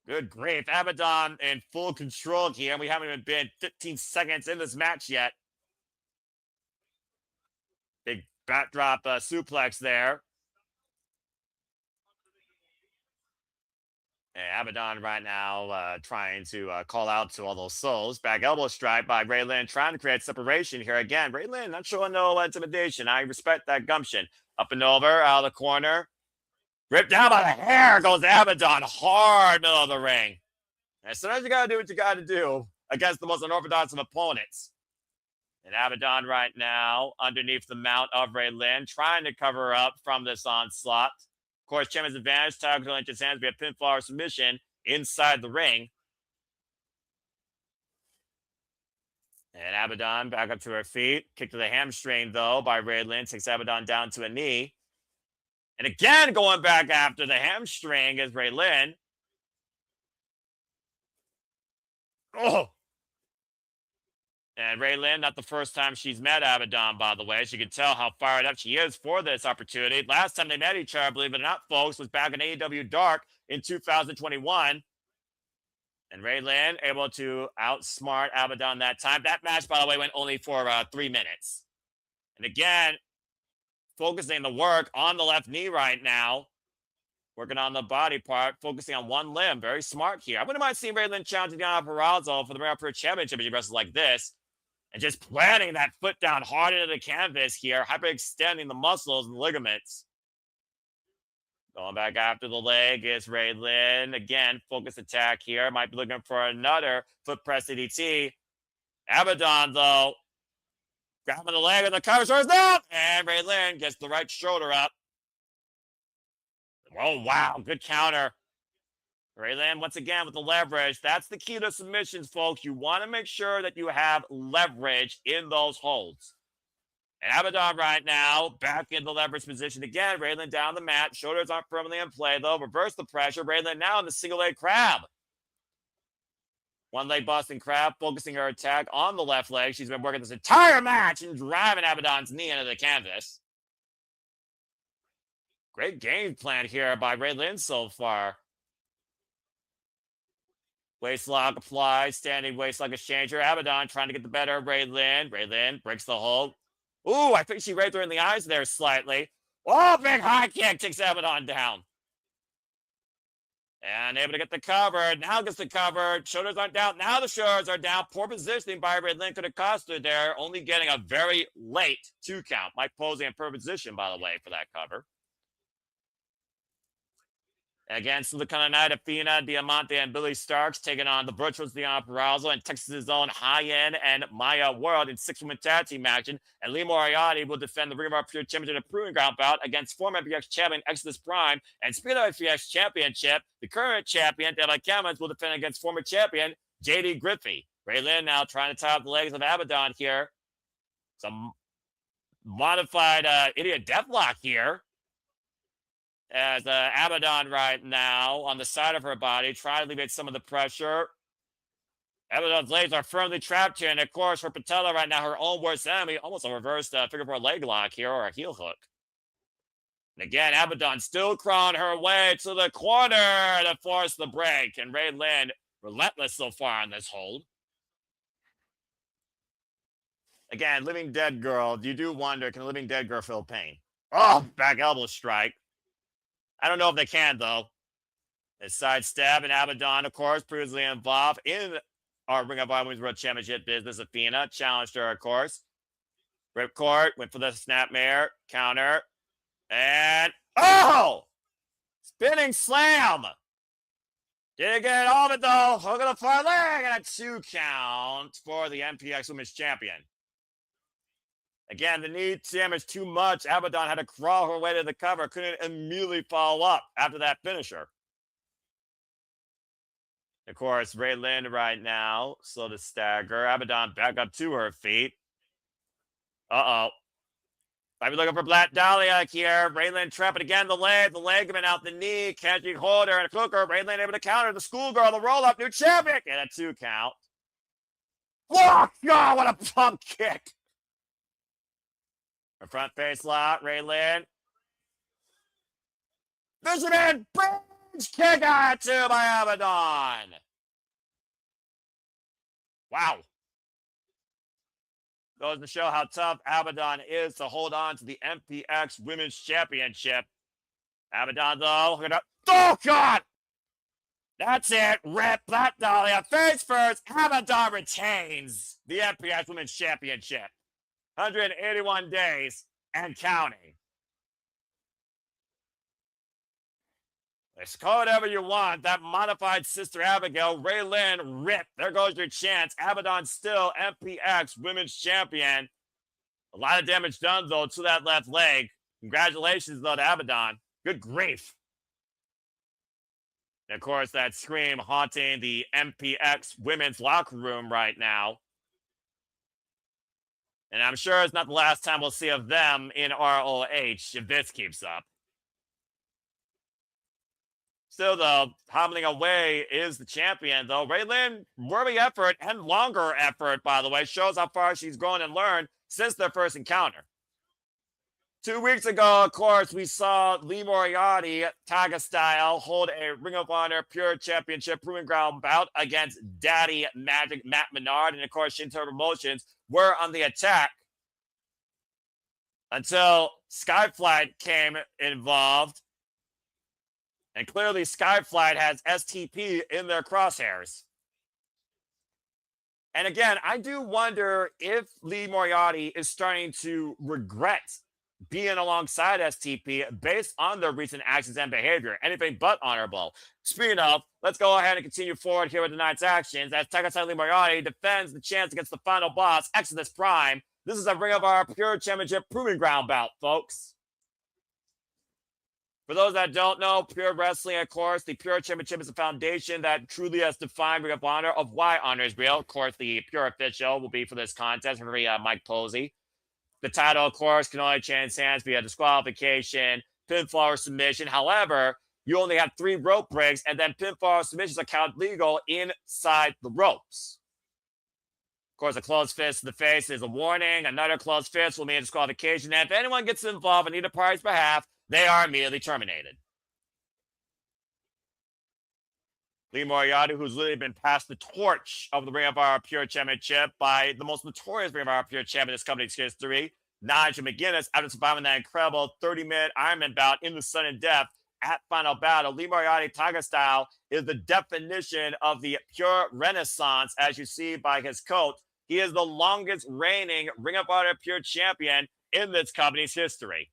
Good grief. Abadon in full control here. And we haven't even been 15 seconds in this match yet. Big backdrop suplex there. And Abadon right now trying to call out to all those souls. Back elbow strike by Raylan, trying to create separation here. Again, Raylan not showing no intimidation. I respect that gumption. Up and over, out of the corner. Ripped down by the hair goes Abadon. Hard middle of the ring. And sometimes you got to do what you got to do against the most unorthodox of opponents. And Abadon right now underneath the mount of Raylan, trying to cover up from this onslaught. Of course, champion's advantage, title control into his hands via pinfall or submission inside the ring. And Abadon back up to her feet. Kick to the hamstring, though, by Raylan. Takes Abadon down to a knee. And again, going back after the hamstring is Raylan. Oh! And Raylan, not the first time she's met Abadon, by the way. She can tell how fired up she is for this opportunity. Last time they met each other, believe it or not, folks, was back in AEW Dark in 2021. And Raylan able to outsmart Abadon that time. That match, by the way, went only for 3 minutes. And again, focusing the work on the left knee right now. Working on the body part, focusing on one limb. Very smart here. I wouldn't mind seeing Raylan challenging Deonna Purrazzo for the Pro Championship if she wrestles like this. And just planting that foot down hard into the canvas here, hyperextending the muscles and ligaments. Going back after the leg is Raylan. Again, focus attack here. Might be looking for another foot press DDT. Abadon, though, grabbing the leg and the cover shoulders down. And Raylan gets the right shoulder up. Oh, wow. Good counter. Raylan, once again, with the leverage. That's the key to submissions, folks. You want to make sure that you have leverage in those holds. And Abadon right now, back in the leverage position again. Raylan down the mat. Shoulders aren't firmly in play, though. Reverse the pressure. Raylan now in the single leg crab. One leg Boston crab, focusing her attack on the left leg. She's been working this entire match and driving Abadon's knee into the canvas. Great game plan here by Ray Lynn so far. Waist lock applied, standing waist lock exchanger. Abadon trying to get the better of Ray Lynn. Ray Lynn breaks the hold. Ooh, I think she raked her in the eyes there slightly. Oh, big high kick takes Abadon down. And able to get the cover. Now gets the cover. Shoulders aren't down. Now the shoulders are down. Poor positioning by Ray Lynn could have cost her there. Only getting a very late 2 count. Mike posing in per position, by the way, for that cover. Against the kind of night, Athena, Diamanté, and Billie Starks taking on the virtuous Deonna Purrazzo and Texas's own Hyan and Maya World in 6-woman tag team action. And Lee Moriarty will defend the Ring of Honor Pure Championship and Proving Ground bout against former MPX champion Exodus Prime. And speaking of MPX Championship, the current champion, Devin Cummins, will defend against former champion JD Griffey. Ray Lynn now trying to tie up the legs of Abadon here. Some modified idiot deathlock here. As Abadon right now on the side of her body, trying to alleviate some of the pressure. Abadon's legs are firmly trapped here, and of course, her patella right now, her own worst enemy, almost a reversed figure 4 leg lock here, or a heel hook. And again, Abadon still crawling her way to the corner to force the break, and Ray Lynn relentless so far on this hold. Again, Living Dead Girl, you do wonder, can a Living Dead Girl feel pain? Oh, back elbow strike. I don't know if they can, though. A side stab, and Abadon, of course, previously involved in our Ring of Honor Women's World Championship business. Athena challenged her, of course. Ripcord went for the snapmare, counter, and oh! Spinning slam! Didn't get all of it, though. Hook of the far leg, and a 2 count for the MPX Women's Champion. Again, the knee damage too much. Abadon had to crawl her way to the cover. Couldn't immediately follow up after that finisher. Of course, Ray Lynn right now, slow to stagger. Abadon back up to her feet. Uh-oh. Might be looking for Black Dahlia here. Ray Lynn trapping again the leg giving out the knee. Can't you hold her and a cooker. Ray Lynn able to counter the schoolgirl, the roll-up, new champion, and a 2 count. Oh, God, what a pump kick. A front face lock, Ray Lynn. Fisherman bridge kick out to by Abadon. Wow. Goes to show how tough Abadon is to hold on to the MPX Women's Championship. Abadon, though, oh, God! That's it. Rip Black Dahlia. Face first. Abadon retains the MPX Women's Championship. 181 days and counting. Let's call it whatever you want. That modified Sister Abigail, Ray Lynn, rip. There goes your chance. Abadon still MPX Women's Champion. A lot of damage done, though, to that left leg. Congratulations, though, to Abadon. Good grief. And, of course, that scream haunting the MPX Women's locker room right now. And I'm sure it's not the last time we'll see of them in ROH if this keeps up. Still, though, hobbling away is the champion, though. Ray Lynn, worthy effort and longer effort, by the way, shows how far she's grown and learned since their first encounter. 2 weeks ago, of course, we saw Lee Moriarty, Taga style, hold a Ring of Honor Pure Championship Proving Ground bout against Daddy Magic Matt Menard. And, of course, Shinto Promotions were on the attack until Skyflight came involved. And clearly, Skyflight has STP in their crosshairs. And again, I do wonder if Lee Moriarty is starting to regret being alongside STP based on their recent actions and behavior. Anything but honorable. Speaking of, let's go ahead and continue forward here with tonight's actions as Takasai Lee Moriarty defends the chance against the final boss, Exodus Prime. This is a Ring of Honor Pure Championship Proving Ground bout, folks. For those that don't know, Pure Wrestling, of course, the Pure Championship is a foundation that truly has defined Ring of Honor of why honor is real. Of course, the Pure official will be for this contest, Mike Posey. The title, of course, can only change hands via disqualification, pinfall, or submission. However, you only have 3 rope breaks, and then pinfall or submissions are counted legal inside the ropes. Of course, a closed fist to the face is a warning. Another closed fist will mean disqualification. And if anyone gets involved on either party's behalf, they are immediately terminated. Lee Moriarty, who's literally been passed the torch of the Ring of Honor Pure Championship by the most notorious Ring of Honor Pure Champion in this company's history, Nigel McGuinness, after surviving that incredible 30-minute Ironman bout in the sudden death at Final Battle. Lee Moriarty, Tiger Style, is the definition of the pure renaissance, as you see by his coat. He is the longest reigning Ring of Honor Pure Champion in this company's history.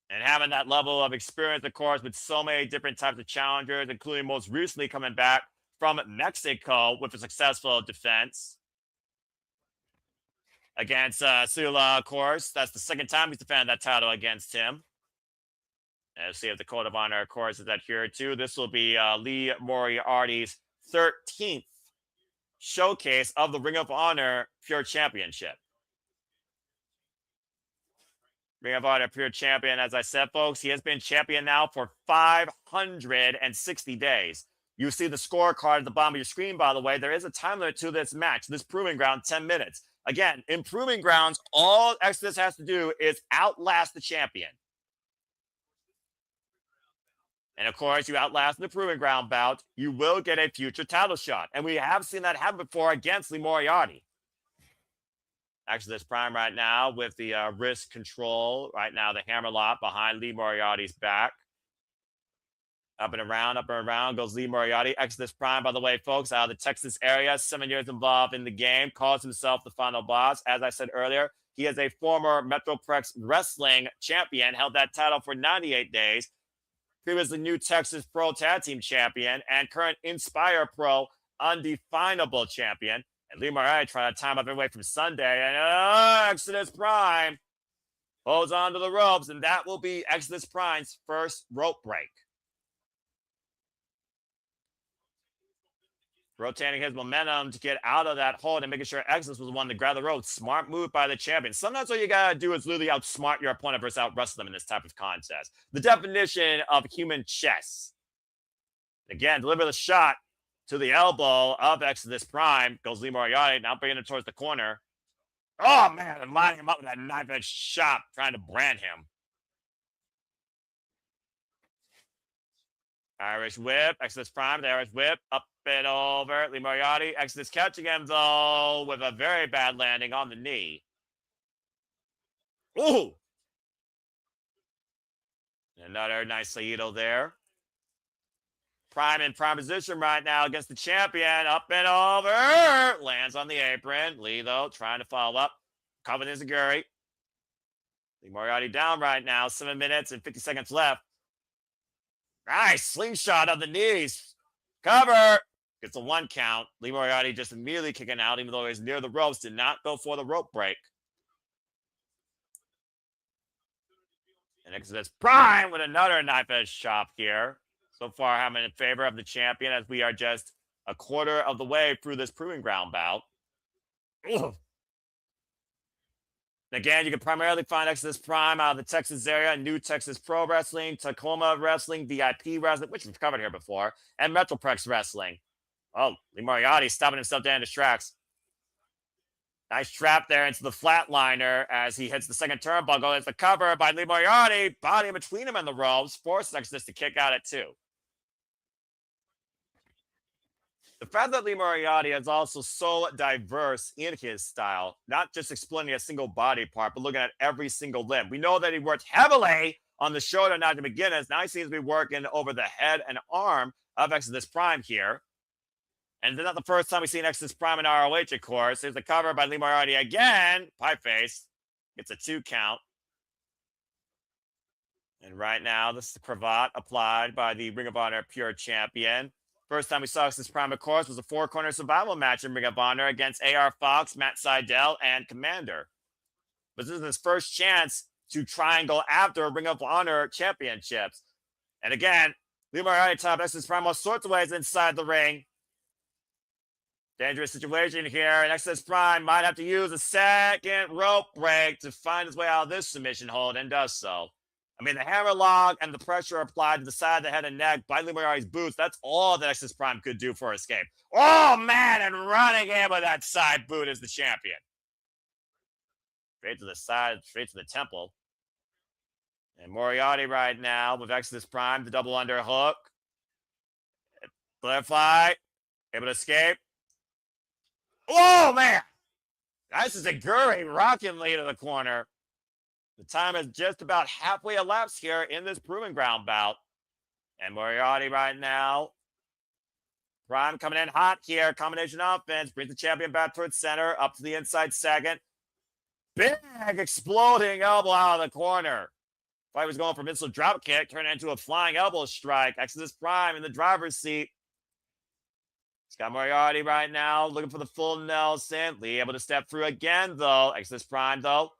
And having that level of experience, of course, with so many different types of challengers, including most recently coming back from Mexico with a successful defense against Sula, of course. That's the second time he's defended that title against him. And let's see if the Code of Honor, of course, is adhered to. This will be Lee Moriarty's 13th showcase of the Ring of Honor Pure Championship. Ring of Honor Pure Champion, as I said, folks, he has been champion now for 560 days. You see the scorecard at the bottom of your screen, by the way. There is a time limit to this match, this Proving Ground, 10 minutes. Again, in Proving Grounds, all Exodus has to do is outlast the champion. And, of course, you outlast the Proving Ground bout, you will get a future title shot. And we have seen that happen before against Lee Moriarty. Exodus Prime right now with the wrist control. Right now, the hammerlock behind Lee Moriarty's back. Up and around goes Lee Moriarty. Exodus Prime, by the way, folks, out of the Texas area, 7 years involved in the game, calls himself the final boss. As I said earlier, he is a former Metroplex wrestling champion, held that title for 98 days. Previously New Texas Pro Tag Team Champion and current Inspire Pro Undefinable Champion. And Lee Moriarty trying to time up away from Sunday. And Exodus Prime holds on to the ropes. And that will be Exodus Prime's first rope break. Rotating his momentum to get out of that hold and making sure Exodus was the one to grab the rope. Smart move by the champion. Sometimes what you got to do is literally outsmart your opponent versus out-wrestle them in this type of contest. The definition of human chess. Again, deliver the shot to the elbow of Exodus Prime. Goes Lee Moriarty, now bringing it towards the corner. Oh, man, and lining him up with that knife-edge shot, trying to brand him. Irish whip, Exodus Prime, the Irish whip, up and over. Lee Moriarty, Exodus catching him, though, with a very bad landing on the knee. Ooh! Another nice Saito there. Prime in prime position right now against the champion. Up and over. Lands on the apron. Lee, though, trying to follow up. Covered his Lee Moriarty down right now. 7 minutes and 50 seconds left. Nice slingshot of the knees. Cover. Gets a 1 count. Lee Moriarty just immediately kicking out, even though he was near the ropes. Did not go for the rope break. And Exodus Prime with another knife-edge chop here. So far, having in favor of the champion as we are just a quarter of the way through this Proving Ground bout. Ugh. Again, you can primarily find Exodus Prime out of the Texas area, New Texas Pro Wrestling, Tacoma Wrestling, VIP Wrestling, which we've covered here before, and Metroplex Wrestling. Oh, Lee Moriarty stopping himself down in his tracks. Nice trap there into the flatliner as he hits the second turnbuckle. It's the cover by Lee Moriarty. Body in between him and the ropes. Forces Exodus to kick out at 2. The fact that Lee Moriarty is also so diverse in his style, not just explaining a single body part, but looking at every single limb. We know that he worked heavily on the shoulder now to beginners. Now he seems to be working over the head and arm of Exodus Prime here. And this is not the first time we've seen Exodus Prime in ROH, of course. There's the cover by Lee Moriarty again. Pie face. Gets a 2 count. And right now, this is the cravat applied by the Ring of Honor Pure Champion. First time we saw Exodus Prime, of course, was a 4-corner survival match in Ring of Honor against AR Fox, Matt Seidel, and Commander. But this is his first chance to try and go after Ring of Honor championships. And again, Lee Moriarty top Exodus Prime all sorts of ways inside the ring. Dangerous situation here, and Exodus Prime might have to use a second rope break to find his way out of this submission hold, and does so. I mean, the hammerlock and the pressure applied to the side of the head and neck by Lee Moriarty's boots, that's all that Exodus Prime could do for escape. Oh, man, and running in with that side boot is the champion. Straight to the side, straight to the temple. And Moriarty right now with Exodus Prime, the double underhook. Butterfly, able to escape. Oh, man! This is a Guri rocking lead to the corner. The time is just about halfway elapsed here in this proving ground bout. And Moriarty right now. Prime coming in hot here. Combination offense. Brings the champion back towards center. Up to the inside second. Big exploding elbow out of the corner. Fight was going for missile drop kick. Turned into a flying elbow strike. Exodus Prime in the driver's seat. It's got Moriarty right now. Looking for the full Nelson. Lee able to step through again, though. Exodus Prime, though.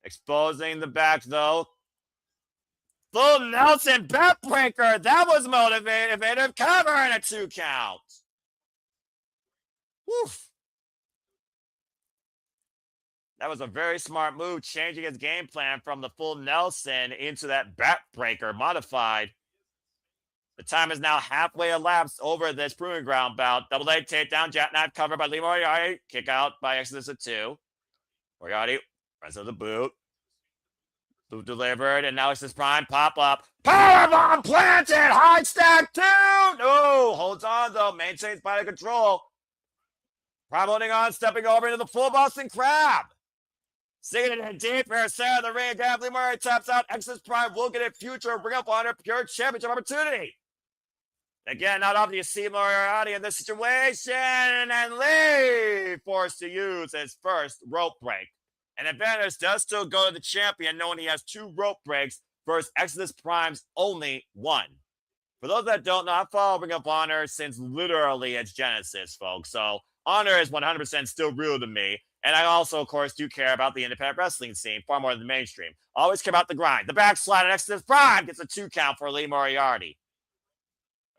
Exposing the back, though. Full Nelson backbreaker. That was motivative. Cover and a 2 count. Woof. That was a very smart move, changing his game plan from the full Nelson into that backbreaker modified. The time is now halfway elapsed over this proving ground bout. Double leg takedown, jackknife cover by Lee Moriarty. Kick out by Exodus at 2. Moriarty runs into the boot. Boot delivered, and now Exodus Prime pop up. Powerbomb planted! High stack 2! No! Holds on, though. Maintains body control. Prime holding on, stepping over into the full Boston Crab. Sinking it in deep here, center of the ring. Again, Lee Moriarty taps out. Exodus Prime will get a future Ring of Honor Pure Championship opportunity. Again, not often you see Moriarty in this situation, and Lee forced to use his first rope break. And advantage does still go to the champion, knowing he has 2 rope breaks versus Exodus Prime's only 1. For those that don't know, I follow Ring of Honor since literally its genesis, folks. So Honor is 100% still real to me. And I also, of course, do care about the independent wrestling scene far more than the mainstream. Always care about the grind. The backslide at Exodus Prime gets a 2 count for Lee Moriarty.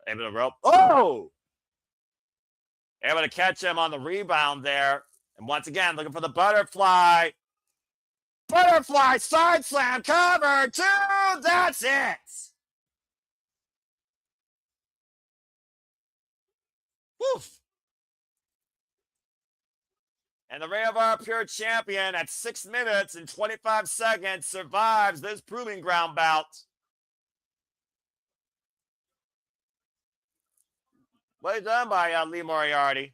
Able to rope. Oh! Able to catch him on the rebound there. And once again, looking for the butterfly. Butterfly side slam cover 2. That's it. Woof. And the Ring of Honor Pure Champion at 6 minutes and 25 seconds survives this proving ground bout. Well done by Lee Moriarty.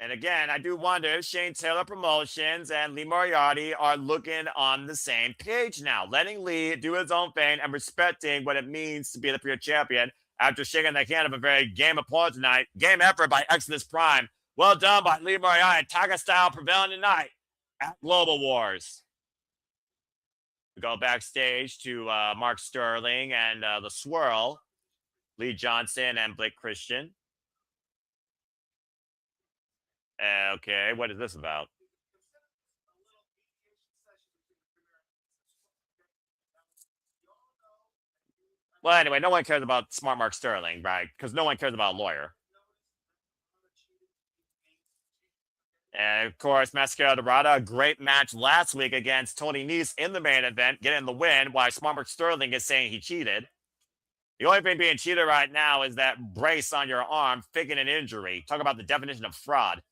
And again, I do wonder if Shane Taylor Promotions and Lee Moriarty are looking on the same page now, letting Lee do his own thing and respecting what it means to be the Pure Champion after shaking the hand of a very game opponent tonight. Game effort by Exodus Prime. Well done by Lee Moriarty. Tiger style prevailing tonight at Global Wars. We go backstage to Mark Sterling and the Swirl, Lee Johnson and Blake Christian. Okay, what is this about? Well, anyway, no one cares about smart Mark Sterling, right? Because no one cares about a lawyer. And of course, Mascara Dorada, a great match last week against Tony Nese in the main event, getting the win, while Smart Mark Sterling is saying he cheated. The only thing being cheated right now is that brace on your arm, faking an injury. Talk about the definition of fraud.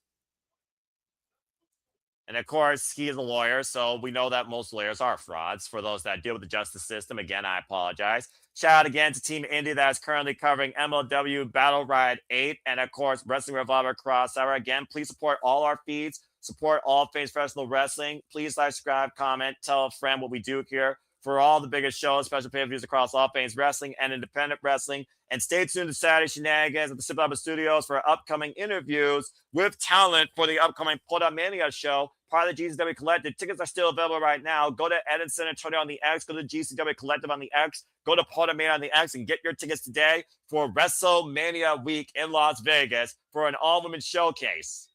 And of course, he is a lawyer, so we know that most lawyers are frauds. For those that deal with the justice system, again, I apologize. Shout out again to Team Indy that is currently covering MLW Battle Ride 8 and, of course, Wrestling Revolver Crossover. Again, please support all our feeds. Support all things professional wrestling. Please like, subscribe, comment, tell a friend what we do here for all the biggest shows, special pay-per-views across all things wrestling and independent wrestling. And stay tuned to Saturday Shenanigans at the Sip Up Studios for upcoming interviews with talent for the upcoming Puerto Mania show, part of the GCW Collective. Tickets are still available right now. Go to Ed San Antonio on the X, go to GCW Collective on the X, go to Puerto Mania on the X, and get your tickets today for WrestleMania week in Las Vegas for an all-women showcase.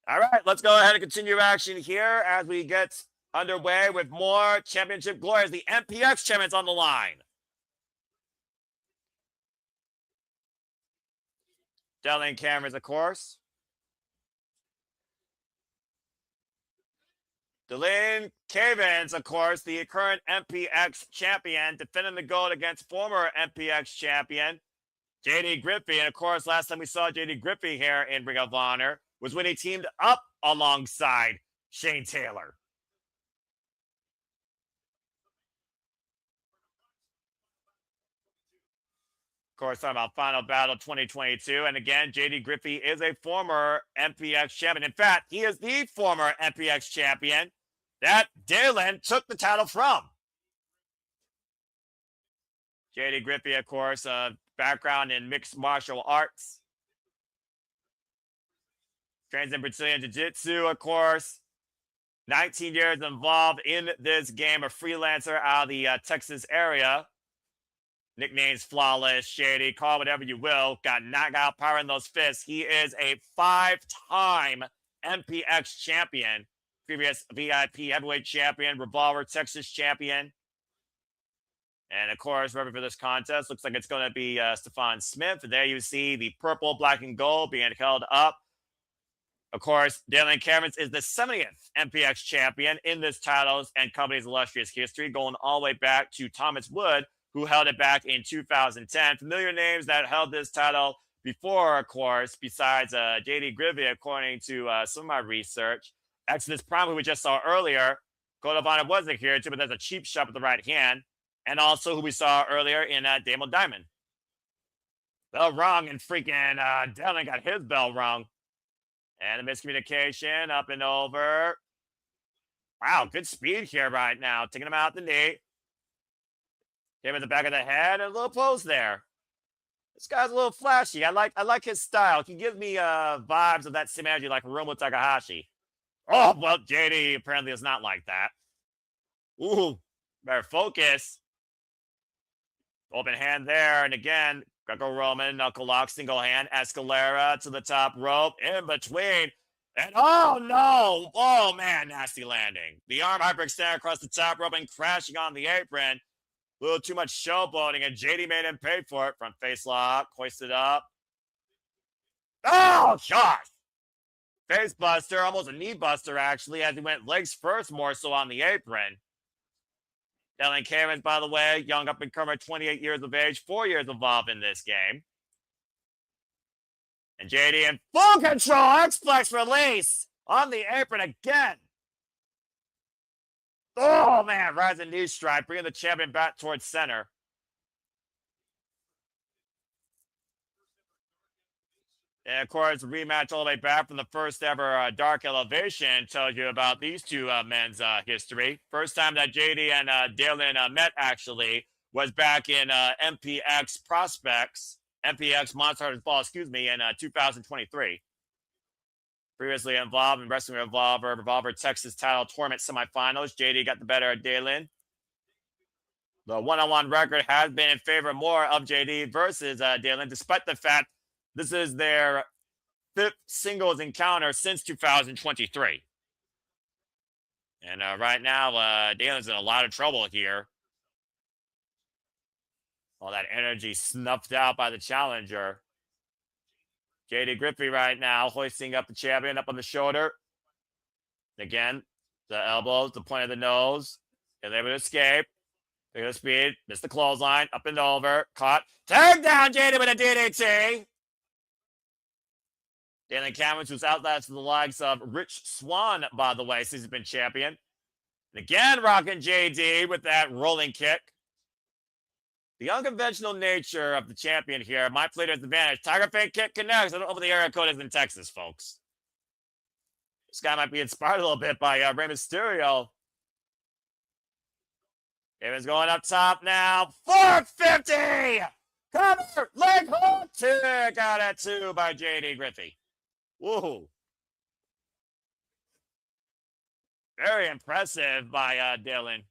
All right, let's go ahead and continue action here as we get underway with more championship glories. The MPX champions on the line. Delling cameras, of course. Delane Cavens, of course, the current MPX champion, defending the gold against former MPX champion JD Griffey. And of course, last time we saw JD Griffey here in Ring of Honor was when he teamed up alongside Shane Taylor. Of course, talking about Final Battle 2022. And again, JD Griffey is a former MPX champion. In fact, he is the former MPX champion that Dalen took the title from. JD Griffey, of course, background in mixed martial arts. Trains in Brazilian Jiu-Jitsu, of course. 19 years involved in this game, a freelancer out of the Texas area. Nicknames Flawless, Shady, call whatever you will. Got knockout power in those fists. He is a 5-time MPX champion. Previous VIP heavyweight champion, Revolver Texas champion. And of course, referee for this contest looks like it's going to be Stefan Smith. There you see the purple, black, and gold being held up. Of course, Dalen Camerons is the 70th MPX champion in this titles and company's illustrious history, going all the way back to Thomas Wood, who held it back in 2010. Familiar names that held this title before, of course, besides JD Griffey, according to some of my research. Exodus Prime, who we just saw earlier. Code of Honor wasn't here, too, but there's a cheap shot with the right hand. And also who we saw earlier in Damo Diamond. Bell rung, and freaking Dalen got his bell rung. And a miscommunication up and over. Wow, good speed here right now. Taking him out the knee. Him in the back of the head and a little pose there. This guy's a little flashy. I like his style. He gives me vibes of that same energy like Hiromu Takahashi. Oh, well, JD apparently is not like that. Ooh, better focus. Open hand there. And again, Greco-Roman, knuckle lock, single hand, Escalera to the top rope, in between. And oh no! Oh man, nasty landing. The arm hyperextend across the top rope and crashing on the apron. A little too much showboating, and JD made him pay for it. Front face lock, hoisted up. Oh gosh! Face buster, almost a knee buster actually, as he went legs first more so on the apron. Dalen Camerons, by the way, young up-and-comer, 28 years of age, 4 years involved in this game. And JD in full control, X-Flex release on the apron again. Oh, man, rising knee strike, bringing the champion back towards center. And, of course, rematch all the way back from the first ever Dark Elevation tells you about these two men's history. First time that JD and Dalen met, actually, was back in MPX Prospects, MPX Monster Hunters Ball, in 2023. Previously involved in Wrestling Revolver Texas title tournament semifinals. JD got the better of Dalen. The one-on-one record has been in favor more of JD versus Dalen, despite the fact this is their 5th singles encounter since 2023. And right now, Dalen's in a lot of trouble here. All that energy snuffed out by the challenger. JD Griffey right now hoisting up the champion up on the shoulder. Again, the elbows, the point of the nose. Is able to escape. Look at the speed. Missed the clothesline. Up and over. Caught. Tag down JD with a DDT. Dalen Camerons, who's outlasted the likes of Rich Swann, by the way, since he's been champion. And again, rocking JD with that rolling kick. The unconventional nature of the champion here might play to his advantage. Tiger Fang kick connects. I don't know what the area code is in Texas, folks. This guy might be inspired a little bit by Rey Mysterio. Evans going up top now. 450! Cover! Leg hook! Tick out at 2 by JD Griffey. Whoa. Very impressive by Dalen.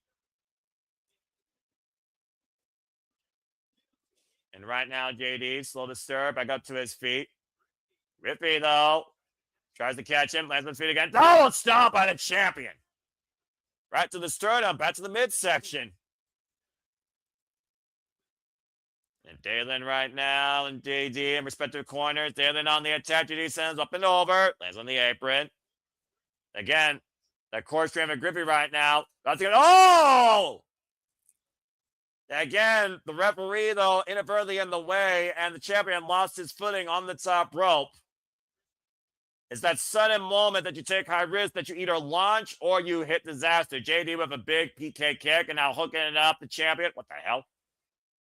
And right now, JD, slow to stir, back up to his feet. Griffey, though, tries to catch him, lands on his feet again. Oh, stop by the champion. Right to the sternum, back to the midsection. And Dalen right now, and JD in respective corners. Dalen on the attack. JD sends up and over. Lands on the apron. Again, that core stream of Griffey right now. About to get, oh! Again, the referee, though, inadvertently in the way, and the champion lost his footing on the top rope. It's that sudden moment that you take high risk, that you either launch or you hit disaster. JD with a big PK kick, and now hooking it up, the champion. What the hell?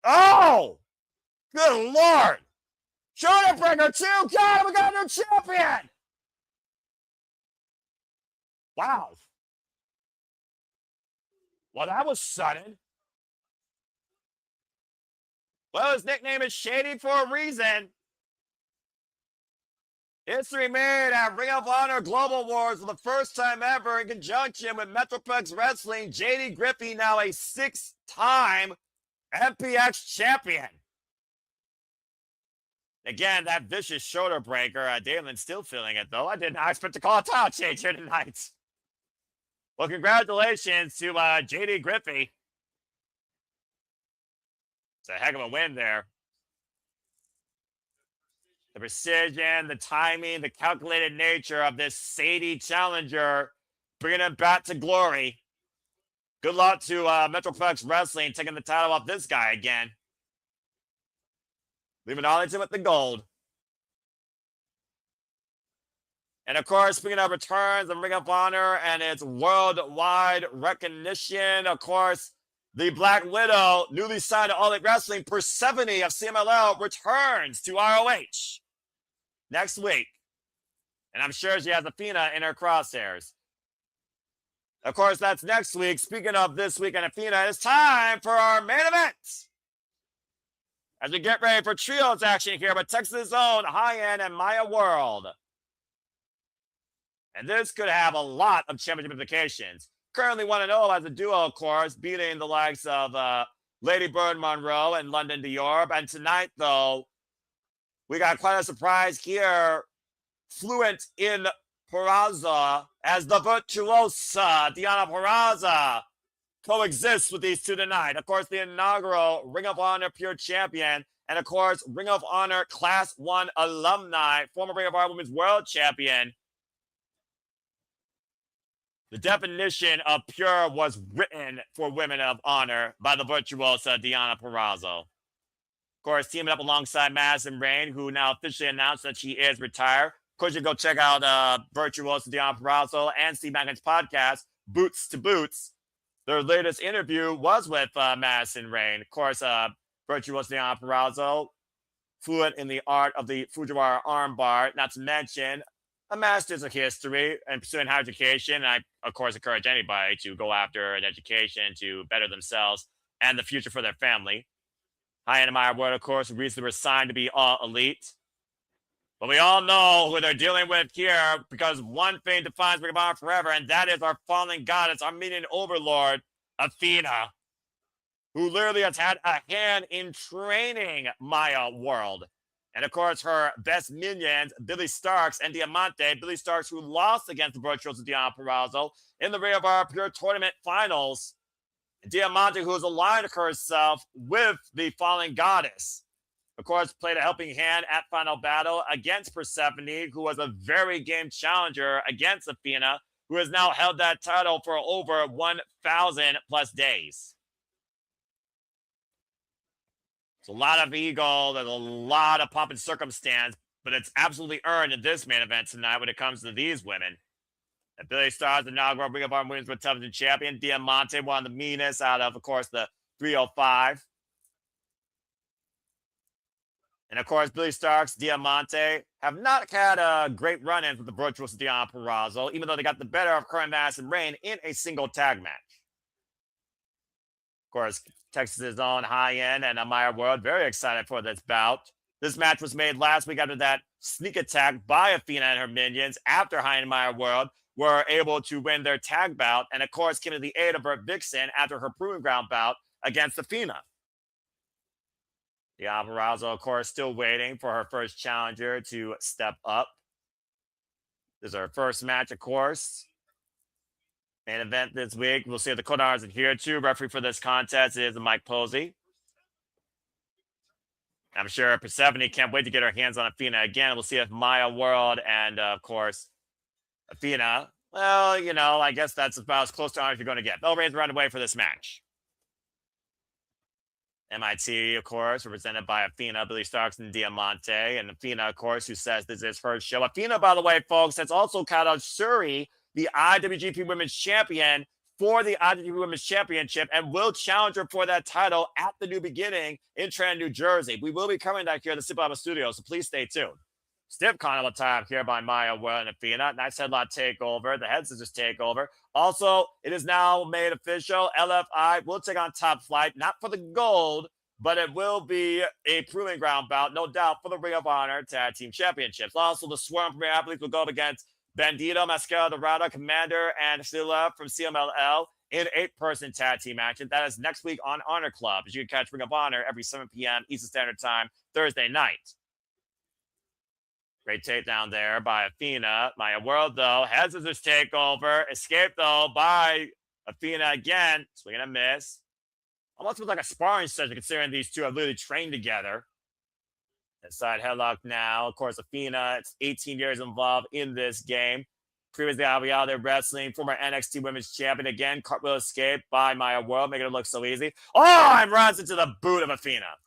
Oh! Good Lord. Shoulder breaker too. God, we got a new champion. Wow. Well, that was sudden. Well, his nickname is Shady for a reason. History made at Ring of Honor Global Wars for the first time ever in conjunction with Metroplex Wrestling. JD Griffey, now a 6-time MPX champion. Again, that vicious shoulder breaker. Damon's still feeling it, though. I did not expect to call a title change here tonight. Well, congratulations to JD Griffey. It's a heck of a win there. The precision, the timing, the calculated nature of this Sadie challenger, bringing him back to glory. Good luck to Metroplex Wrestling taking the title off this guy again. Leaving Arlington with the gold. And of course, speaking of returns and Ring of Honor and its worldwide recognition, of course, the Black Widow, newly signed to All Elite Wrestling, Persephone of CMLL, returns to ROH next week. And I'm sure she has Athena in her crosshairs. Of course, that's next week. Speaking of this week and Athena, it's time for our main event. As we get ready for trios action here with Texas' own Hyan and Maya World. And this could have a lot of championship implications. Currently 1-0 as a duo, of course, beating the likes of Lady Bird Monroe and London Dior. And tonight, though, we got quite a surprise here. Fluent in Purrazzo as the virtuosa Deonna Purrazzo coexists with these two tonight. Of course, the inaugural Ring of Honor Pure Champion, and of course, Ring of Honor Class 1 alumni, former Ring of Honor Women's World Champion. The definition of pure was written for Women of Honor by the virtuosa Deonna Purrazzo. Of course, teaming up alongside Madison Rayne, who now officially announced that she is retired. Of course, you can go check out virtuosa Deonna Purrazzo and Steve Mackin's podcast, Boots to Boots. Their latest interview was with Madison Rayne. Of course, virtuosa Deonna Purrazzo, fluent in the art of the Fujiwara armbar, not to mention a master's of history and pursuing higher education. And I, of course, encourage anybody to go after an education to better themselves and the future for their family. Hyan and Maya World, of course, recently were signed to be All Elite. But we all know who they're dealing with here, because one thing defines Ring of Honor forever, and that is our fallen goddess, our minion overlord, Athena, who literally has had a hand in training Maya World. And of course, her best minions, Billie Starkz and Diamanté. Billie Starkz, who lost against the virtuosa Deonna Purrazzo in the Ring of Honor Pure Tournament Finals. And Diamanté, who has aligned herself with the fallen goddess. Of course, played a helping hand at Final Battle against Persephone, who was a very game challenger against Athena, who has now held that title for over 1,000 plus days. It's a lot of ego, there's a lot of pomp and circumstance, but it's absolutely earned in this main event tonight when it comes to these women. And Billie Starkz, the inaugural Ring of Honor Women's World Television Champion. Diamanté, one of the meanest out of course, the 305. And of course, Billie Starkz, Diamanté have not had great run-ins with the virtuosa Deonna Purrazzo, even though they got the better of her and Madison Rayne in a single tag match. Of course, Texas' own Hyan and Maya World, very excited for this bout. This match was made last week after that sneak attack by Athena and her minions after Hyan and Maya World were able to win their tag bout, and of course came to the aid of Vixen after her proving ground bout against Athena. Deonna Purrazzo, of course, still waiting for her first challenger to step up. This is her first match, of course. Main event this week. We'll see if the Codars adhere to. Referee for this contest is Mike Posey. I'm sure Persephone can't wait to get her hands on Athena again. We'll see if Maya World and, of course, Athena, well, you know, I guess that's about as close to honor as you're going to get. Bell Reigns run away for this match. MIT, of course, represented by Athena, Billie Starkz, and Diamanté. And Athena, of course, who says this is her show. Athena, by the way, folks, has also caught out Shuri, the IWGP Women's Champion, for the IWGP Women's Championship and will challenge her for that title at the New Beginning in Trenton, New Jersey. We will be covering that here at the Super Alpha Studio, so please stay tuned. Stiff Carnival time here by Maya Will and Athena. Nice headlock takeover. The head scissors takeover. Also, it is now made official. LFI will take on Top Flight, not for the gold, but it will be a proving ground bout, no doubt, for the Ring of Honor Tag Team Championships. Also, the Swarm Premier Athletes will go up against Bandito, Mascara Dorada, Commander, and Silla from CMLL in 8-person tag team action. That is next week on Honor Club, as you can catch Ring of Honor every 7 p.m. Eastern Standard Time, Thursday night. Great takedown there by Athena. Maya World, though, has this takeover. Escape, though, by Athena again. Swing and a miss. Almost looks like a sparring session, considering these two have literally trained together. Inside headlock now. Of course, Athena, it's 18 years involved in this game. Previously, out there wrestling, former NXT Women's Champion. Again, cartwheel escape by Maya World, making it look so easy. Oh, and runs into the boot of Athena.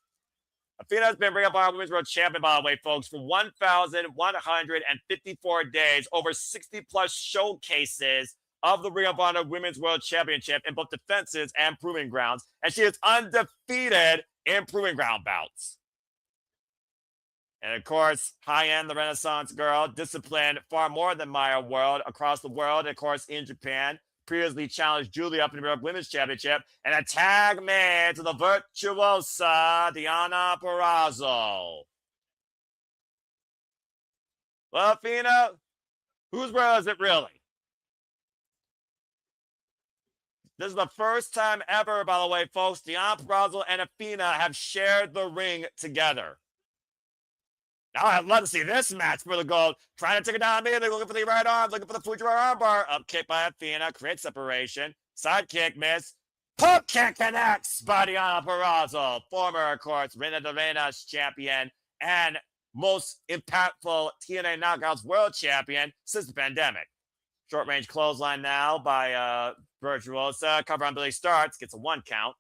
Athena has been Ring of Honor Women's World Champion, by the way, folks, for 1,154 days, over 60-plus showcases of the Ring of Honor Women's World Championship in both defenses and proving grounds, and she is undefeated in proving ground bouts. And, of course, Hyan, the Renaissance girl, disciplined far more than Maya World across the world, and, of course, in Japan. Previously challenged Julie up in the World Women's Championship, and a tag made to the virtuosa Deonna Purrazzo. Well, Athena, whose world is it really? This is the first time ever, by the way, folks, Deonna Purrazzo and Athena have shared the ring together. Now I'd love to see this match for the gold. Trying to take it down immediately, looking for the right arm, looking for the Fujiwara armbar. Up kick by Athena, creates separation. Side kick, miss. Pump kick connects by Deonna Purrazzo. Former, of course, Reina de Reinas champion and most impactful TNA Knockouts world champion since the pandemic. Short range clothesline now by Virtuosa. Cover on Billie starts, gets a 1 count.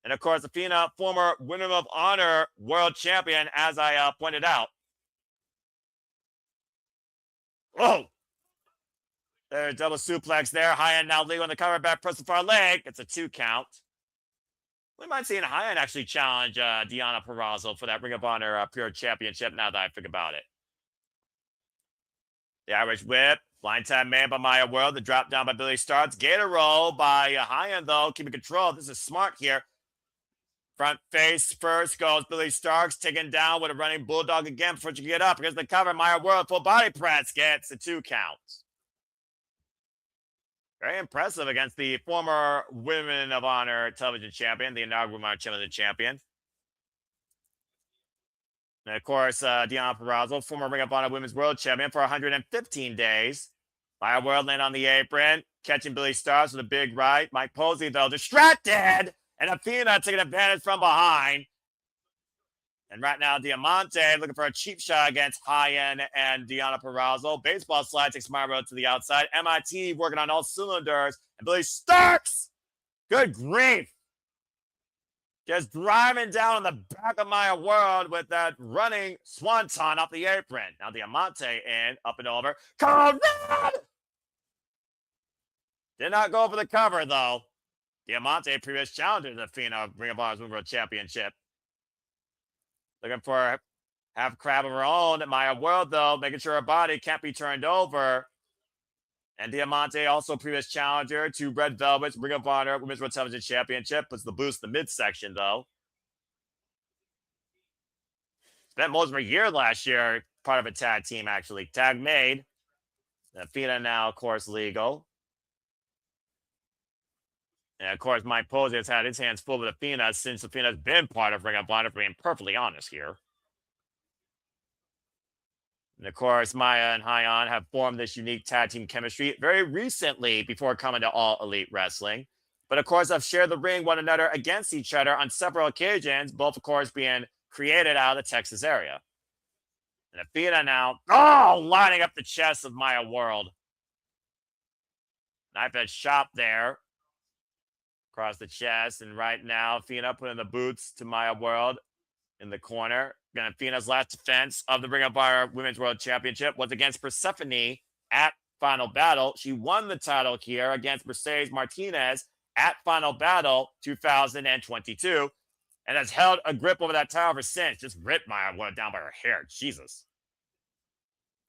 And, of course, Athena, former Winner of Honor world champion, as I pointed out. Whoa! There's double suplex there. Hyan now legal on the cover, back press the far leg. It's a 2 count. We might see Hyan actually challenge Deonna Purrazzo for that Ring of Honor Pure Championship now that I think about it. The Irish whip. Blind tap man by Maya World. The drop down by Billie starts. Gator roll by Hyan, though. Keeping control. This is smart here. Front face first goes Billie Starks, taken down with a running bulldog again before she can get up. Here's the cover. Maya World full body press gets a 2 count. Very impressive against the former Women of Honor television champion, the inaugural Women of Honor television champion. And, of course, Deonna Purrazzo, former Ring of Honor Women's World Champion for 115 days. Maya World landing on the apron, catching Billie Starks with a big right. Mike Posey, though, distracted. And Athena taking advantage from behind. And right now, Diamanté looking for a cheap shot against Hyan and Deonna Purrazzo. Baseball slide takes Maya World to the outside. MIT working on all cylinders. And Billie Starks, good grief, just driving down on the back of Maya World with that running swanton off the apron. Now Diamanté in, up and over. Come on! Did not go for the cover, though. Diamanté, previous challenger to Athena, Ring of Honor's World Championship. Looking for half crab of her own. Maya World, though, making sure her body can't be turned over. And Diamanté, also previous challenger to Red Velvet's Ring of Honor Women's World Television Championship. Puts the boost in the midsection, though. Spent most of her year last year, part of a tag team, actually. Tag made. Athena now, of course, legal. And, of course, Mike Posey has had his hands full with Athena since Athena's been part of Ring of Honor, for being perfectly honest here. And, of course, Maya and Hyan have formed this unique tag team chemistry very recently before coming to All Elite Wrestling. But, of course, have shared the ring one another against each other on several occasions, both, of course, being created out of the Texas area. And Athena now, lining up the chest of Maya World. Knife edge chop there. Across the chest, and right now, Athena putting the boots to Maya World in the corner. Again, Athena's last defense of the Ring of Honor Women's World Championship was against Persephone at Final Battle. She won the title here against Mercedes Martinez at Final Battle 2022 and has held a grip over that title ever since. Just ripped Maya Wood down by her hair. Jesus.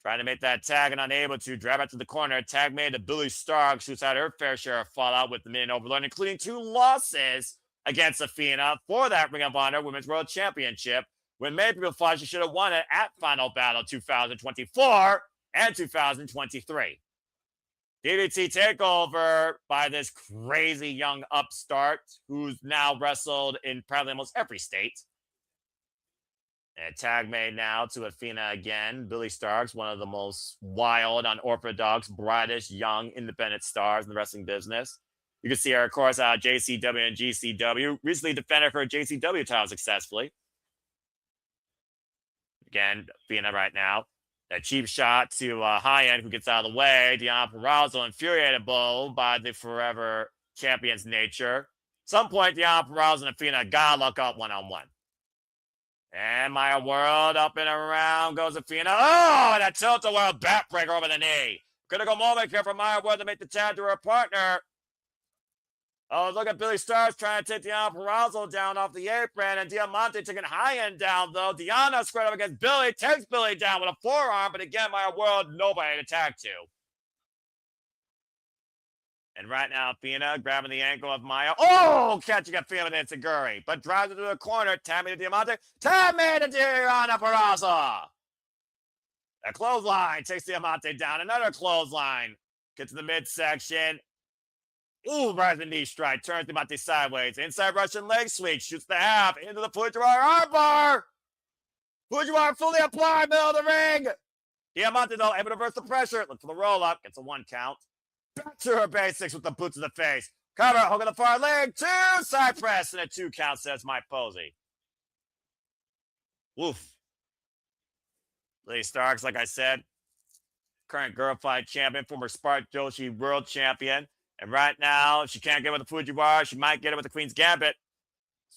Trying to make that tag and unable to. Drag back to the corner. Tag made to Billie Starks, who's had her fair share of fallout with the Minion Overlord, including 2 losses against Athena for that Ring of Honor Women's World Championship. When many people thought she should have won it at Final Battle 2024 and 2023. DDT takeover by this crazy young upstart who's now wrestled in probably almost every state. And tag made now to Athena again. Billie Starks, one of the most wild, unorthodox, brightest, young, independent stars in the wrestling business. You can see her, of course, JCW and GCW. Recently defended her JCW title successfully. Again, Athena right now. A cheap shot to Hyan, who gets out of the way. Deonna Purrazzo infuriated by the forever champion's nature. At some point, Deonna Purrazzo and Athena gotta look up one-on-one. And Maya World up and around goes Athena. Oh, and a tilt-a-whirl backbreaker over the knee. Critical moment here for Maya World to make the tag to her partner. Oh, look at Billie Starks trying to take Deonna Purrazzo down off the apron, and Diamanté taking Hyan down, though. Deonna squared up against Billie, takes Billie down with a forearm, but again, Maya World, nobody to tag to. And right now, Athena grabbing the ankle of Maya. Oh, catching Athena with Enziguri, but drives into the corner. Tag me to Diamanté. Tag me to Deonna Purrazzo. A clothesline takes Diamanté down. Another clothesline. Gets to the midsection. Ooh, rising knee strike. Turns Diamanté sideways. Inside Russian leg sweep. Shoots the half into the Fujiwara armbar. Fujiwara fully applied, middle of the ring. Diamanté, though, able to reverse the pressure. Look for the roll up. Gets a 1 count. Back to her basics with the boots to the face. Cover, hook on the far leg. 2 side press and a 2 count, says Mike Posey. Woof. Billie Starks, like I said, current girl fight champion, former Spark Joshi world champion. And right now, if she can't get with the Fujiwara, she might get it with the Queen's Gambit.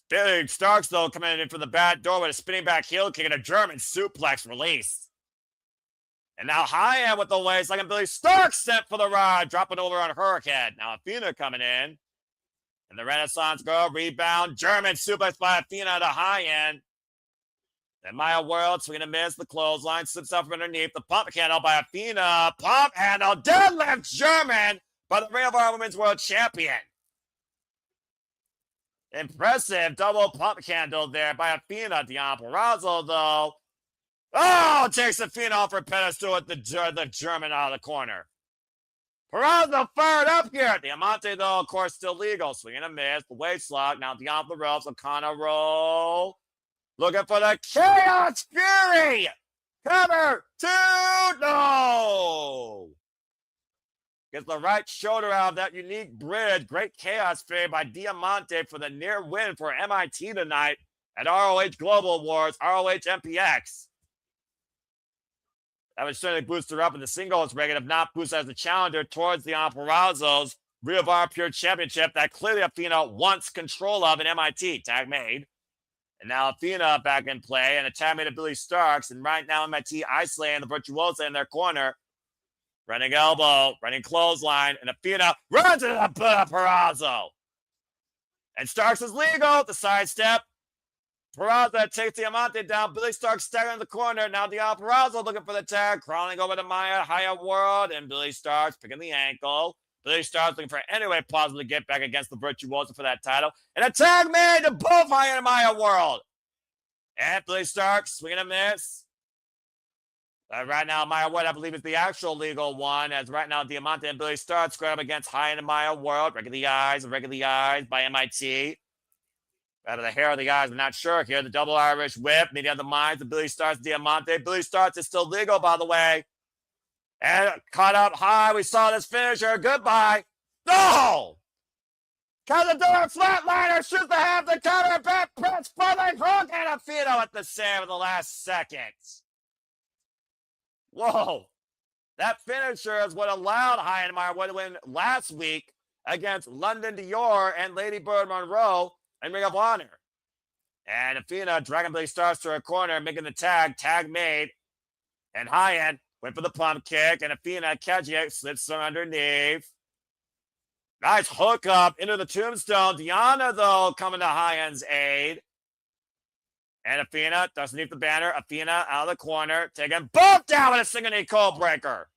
Billie Starks, though, coming in from the back door with a spinning back heel kick and a German suplex release. And now Hyan with the waist, like Billie Starks sent for the ride, dropping over on her head. Now Athena coming in. And the Renaissance girl rebound. German suplex by Athena to Hyan. And Maya World swinging a miss. The clothesline slips out from underneath. The pump handle by Athena. Pump handle. Deadlift German by the Ring of Honor Women's World Champion. Impressive double pump handle there by Athena. Deonna Purrazzo, though. Oh, takes Athena off her pedestal with the German out of the corner. Purrazzo fired up here. Diamanté, though, of course, still legal. Swinging a miss. The waist lock. Now beyond the ropes. O'Connor roll. Looking for the Chaos Fury. Cover. 2. No. Gets the right shoulder out of that unique bridge. Great Chaos Fury by Diamanté for the near win for MIT tonight at ROH Global Awards, ROH MPX. That would certainly boost her up in the singles ranking, if not boost as a challenger towards Deonna Purrazzo's Ring of Honor Pure Championship that clearly Athena wants control of in MIT. Tag made. And now Athena back in play, and a tag made to Billie Starks. And right now MIT isolating the Virtuosa in their corner. Running elbow, running clothesline, and Athena runs into the Purrazzo. And Starks is legal. The sidestep. Purrazzo takes Diamanté down. Billie Starks staggering in the corner. Now Deonna Purrazzo looking for the tag. Crawling over to Maya Hyan World. And Billie Starks picking the ankle. Billie Starks looking for any way possible to get back against the Virtuosa for that title. And a tag made to both Hyan and Maya World. And Billie Starks swinging a miss. Right now, Maya World, I believe, is the actual legal one. As right now, Diamanté and Billie Starks square up against Hyan and Maya World. Regular eyes by MIT. Out of the hair of the eyes, I'm not sure here. The double Irish whip, meeting of the minds of Billie Starks, Diamanté. Billie Starks is still legal, by the way. And caught up high. We saw this finisher. Goodbye. No! Cazador flatliner shoots the half, the counter, back press, front leg hook, and Athena at the save in the last second. Whoa. That finisher is what allowed Hyan and Maya to win last week against London Dior and Lady Bird Monroe and Ring of Honor. And Athena dragging Billie Starks to her corner, making the tag made. And Hyan Went for the pump kick, and Athena catching it, slips from underneath. Nice hook up into the tombstone. Deonna, though, coming to Hyan's aid. And Athena doesn't need the banner. Athena out of the corner, taking both down with a single knee cold breaker.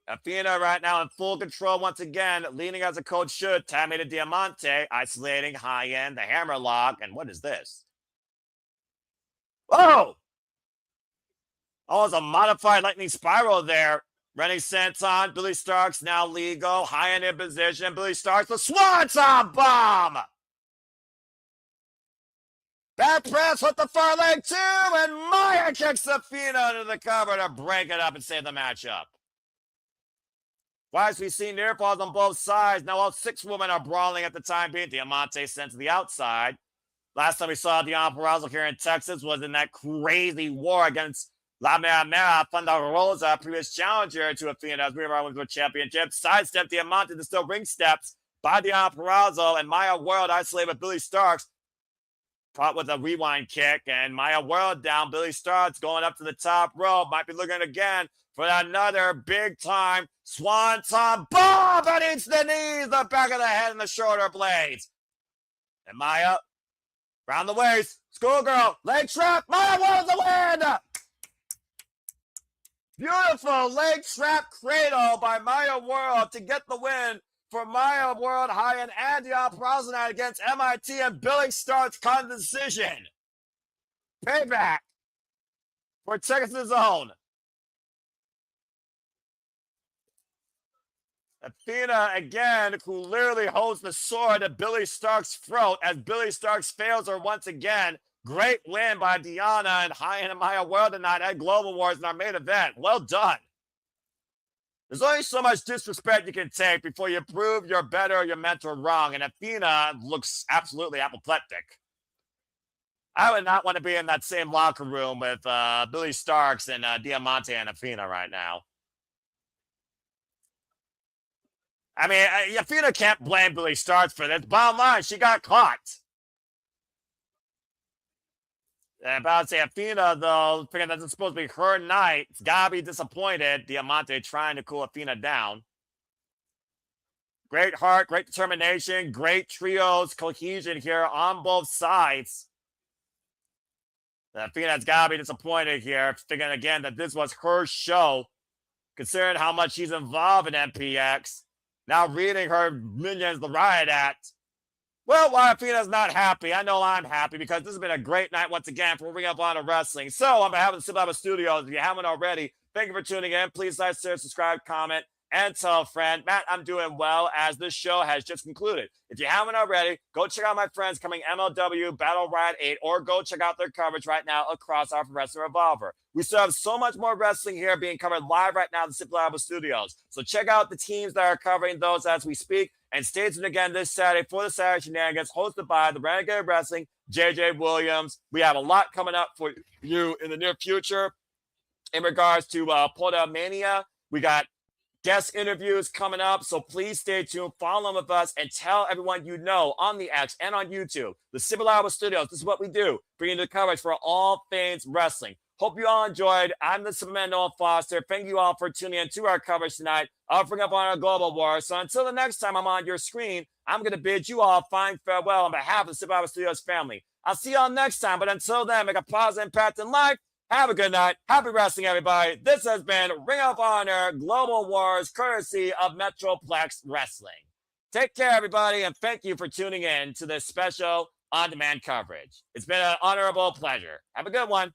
Athena right now in full control once again, leaning as a coach should. Tammy to Diamanté, isolating Hyan, the hammer lock. And what is this? Oh! Oh, it's a modified lightning spiral there. Renaissance on. Billie Starkz now legal. Hyan in position. Billie Starkz, the Swanton bomb! Back press with the far leg too, and Maya kicks Athena into the cover to break it up and save the matchup. Twice we've seen near falls on both sides. Now all 6 women are brawling at the time being. Diamanté sent to the outside. Last time we saw Deonna Purrazzo here in Texas was in that crazy war against La Mera Mera Thunder Rosa, previous challenger to Athena as we were on with the championship. Sidestep Diamanté to still ring steps by Deonna Purrazzo, and Maya World isolated with Billie Starkz. Caught with a rewind kick, and Maya World down. Billie Starkz going up to the top rope. Might be looking again for another big-time Swanton bomb beneath the knees, the back of the head, and the shoulder blades. And Maya, round the waist, schoolgirl, leg trap. Maya World the win! Beautiful leg trap cradle by Maya World to get the win for Maya World, Hyan, and Deonna Purrazzo against MIT and Billie Starkz condecision. Payback for Texas' own. Athena, again, who literally holds the sword at Billie Starkz' throat as Billie Starkz fails her once again. Great win by Deonna and Hyan and Maya World tonight at Global Wars in our main event. Well done. There's only so much disrespect you can take before you prove you're better or you're meant or wrong, and Athena looks absolutely apoplectic. I would not want to be in that same locker room with Billie Starkz and Diamanté and Athena right now. I mean, Athena can't blame Billie Starkz for this. Bottom line, she got caught. And about to say Athena, though, figuring that's supposed to be her night. It's gotta be disappointed. Diamanté trying to cool Athena down. Great heart, great determination, great trios, cohesion here on both sides. Athena's gotta be disappointed here, figuring again that this was her show, considering how much she's involved in MPX. Now reading her minions, the Riot Act. Well, while Athena's not happy, I know I'm happy because this has been a great night once again for Ring of Honor Wrestling. So, on behalf of the Simple Lava Studios, if you haven't already, thank you for tuning in. Please like, share, subscribe, comment, and tell a friend. Matt, I'm doing well as this show has just concluded. If you haven't already, go check out my friends coming MLW Battle Riot 8 or go check out their coverage right now across our Wrestling Revolver. We still have so much more wrestling here being covered live right now at the Simple Lava Studios. So check out the teams that are covering those as we speak. And stay tuned again this Saturday for the Saturday Shenanigans hosted by the Renegade Wrestling, JJ Williams. We have a lot coming up for you in the near future in regards to Porta Mania. We got guest interviews coming up, so please stay tuned, follow with us, and tell everyone you know on the X and on YouTube. The Simple Lava Studios, this is what we do, bringing you the coverage for all things wrestling. Hope you all enjoyed. I'm the Superman Noah Foster. Thank you all for tuning in to our coverage tonight. I'll bring up on our Global War. So until the next time I'm on your screen, I'm going to bid you all fine farewell on behalf of the Simple Lava Studios family. I'll see you all next time, but until then, make a positive impact in life. Have a good night. Happy wrestling, everybody. This has been Ring of Honor Global Wars, courtesy of Metroplex Wrestling. Take care, everybody, and thank you for tuning in to this special on-demand coverage. It's been an honorable pleasure. Have a good one.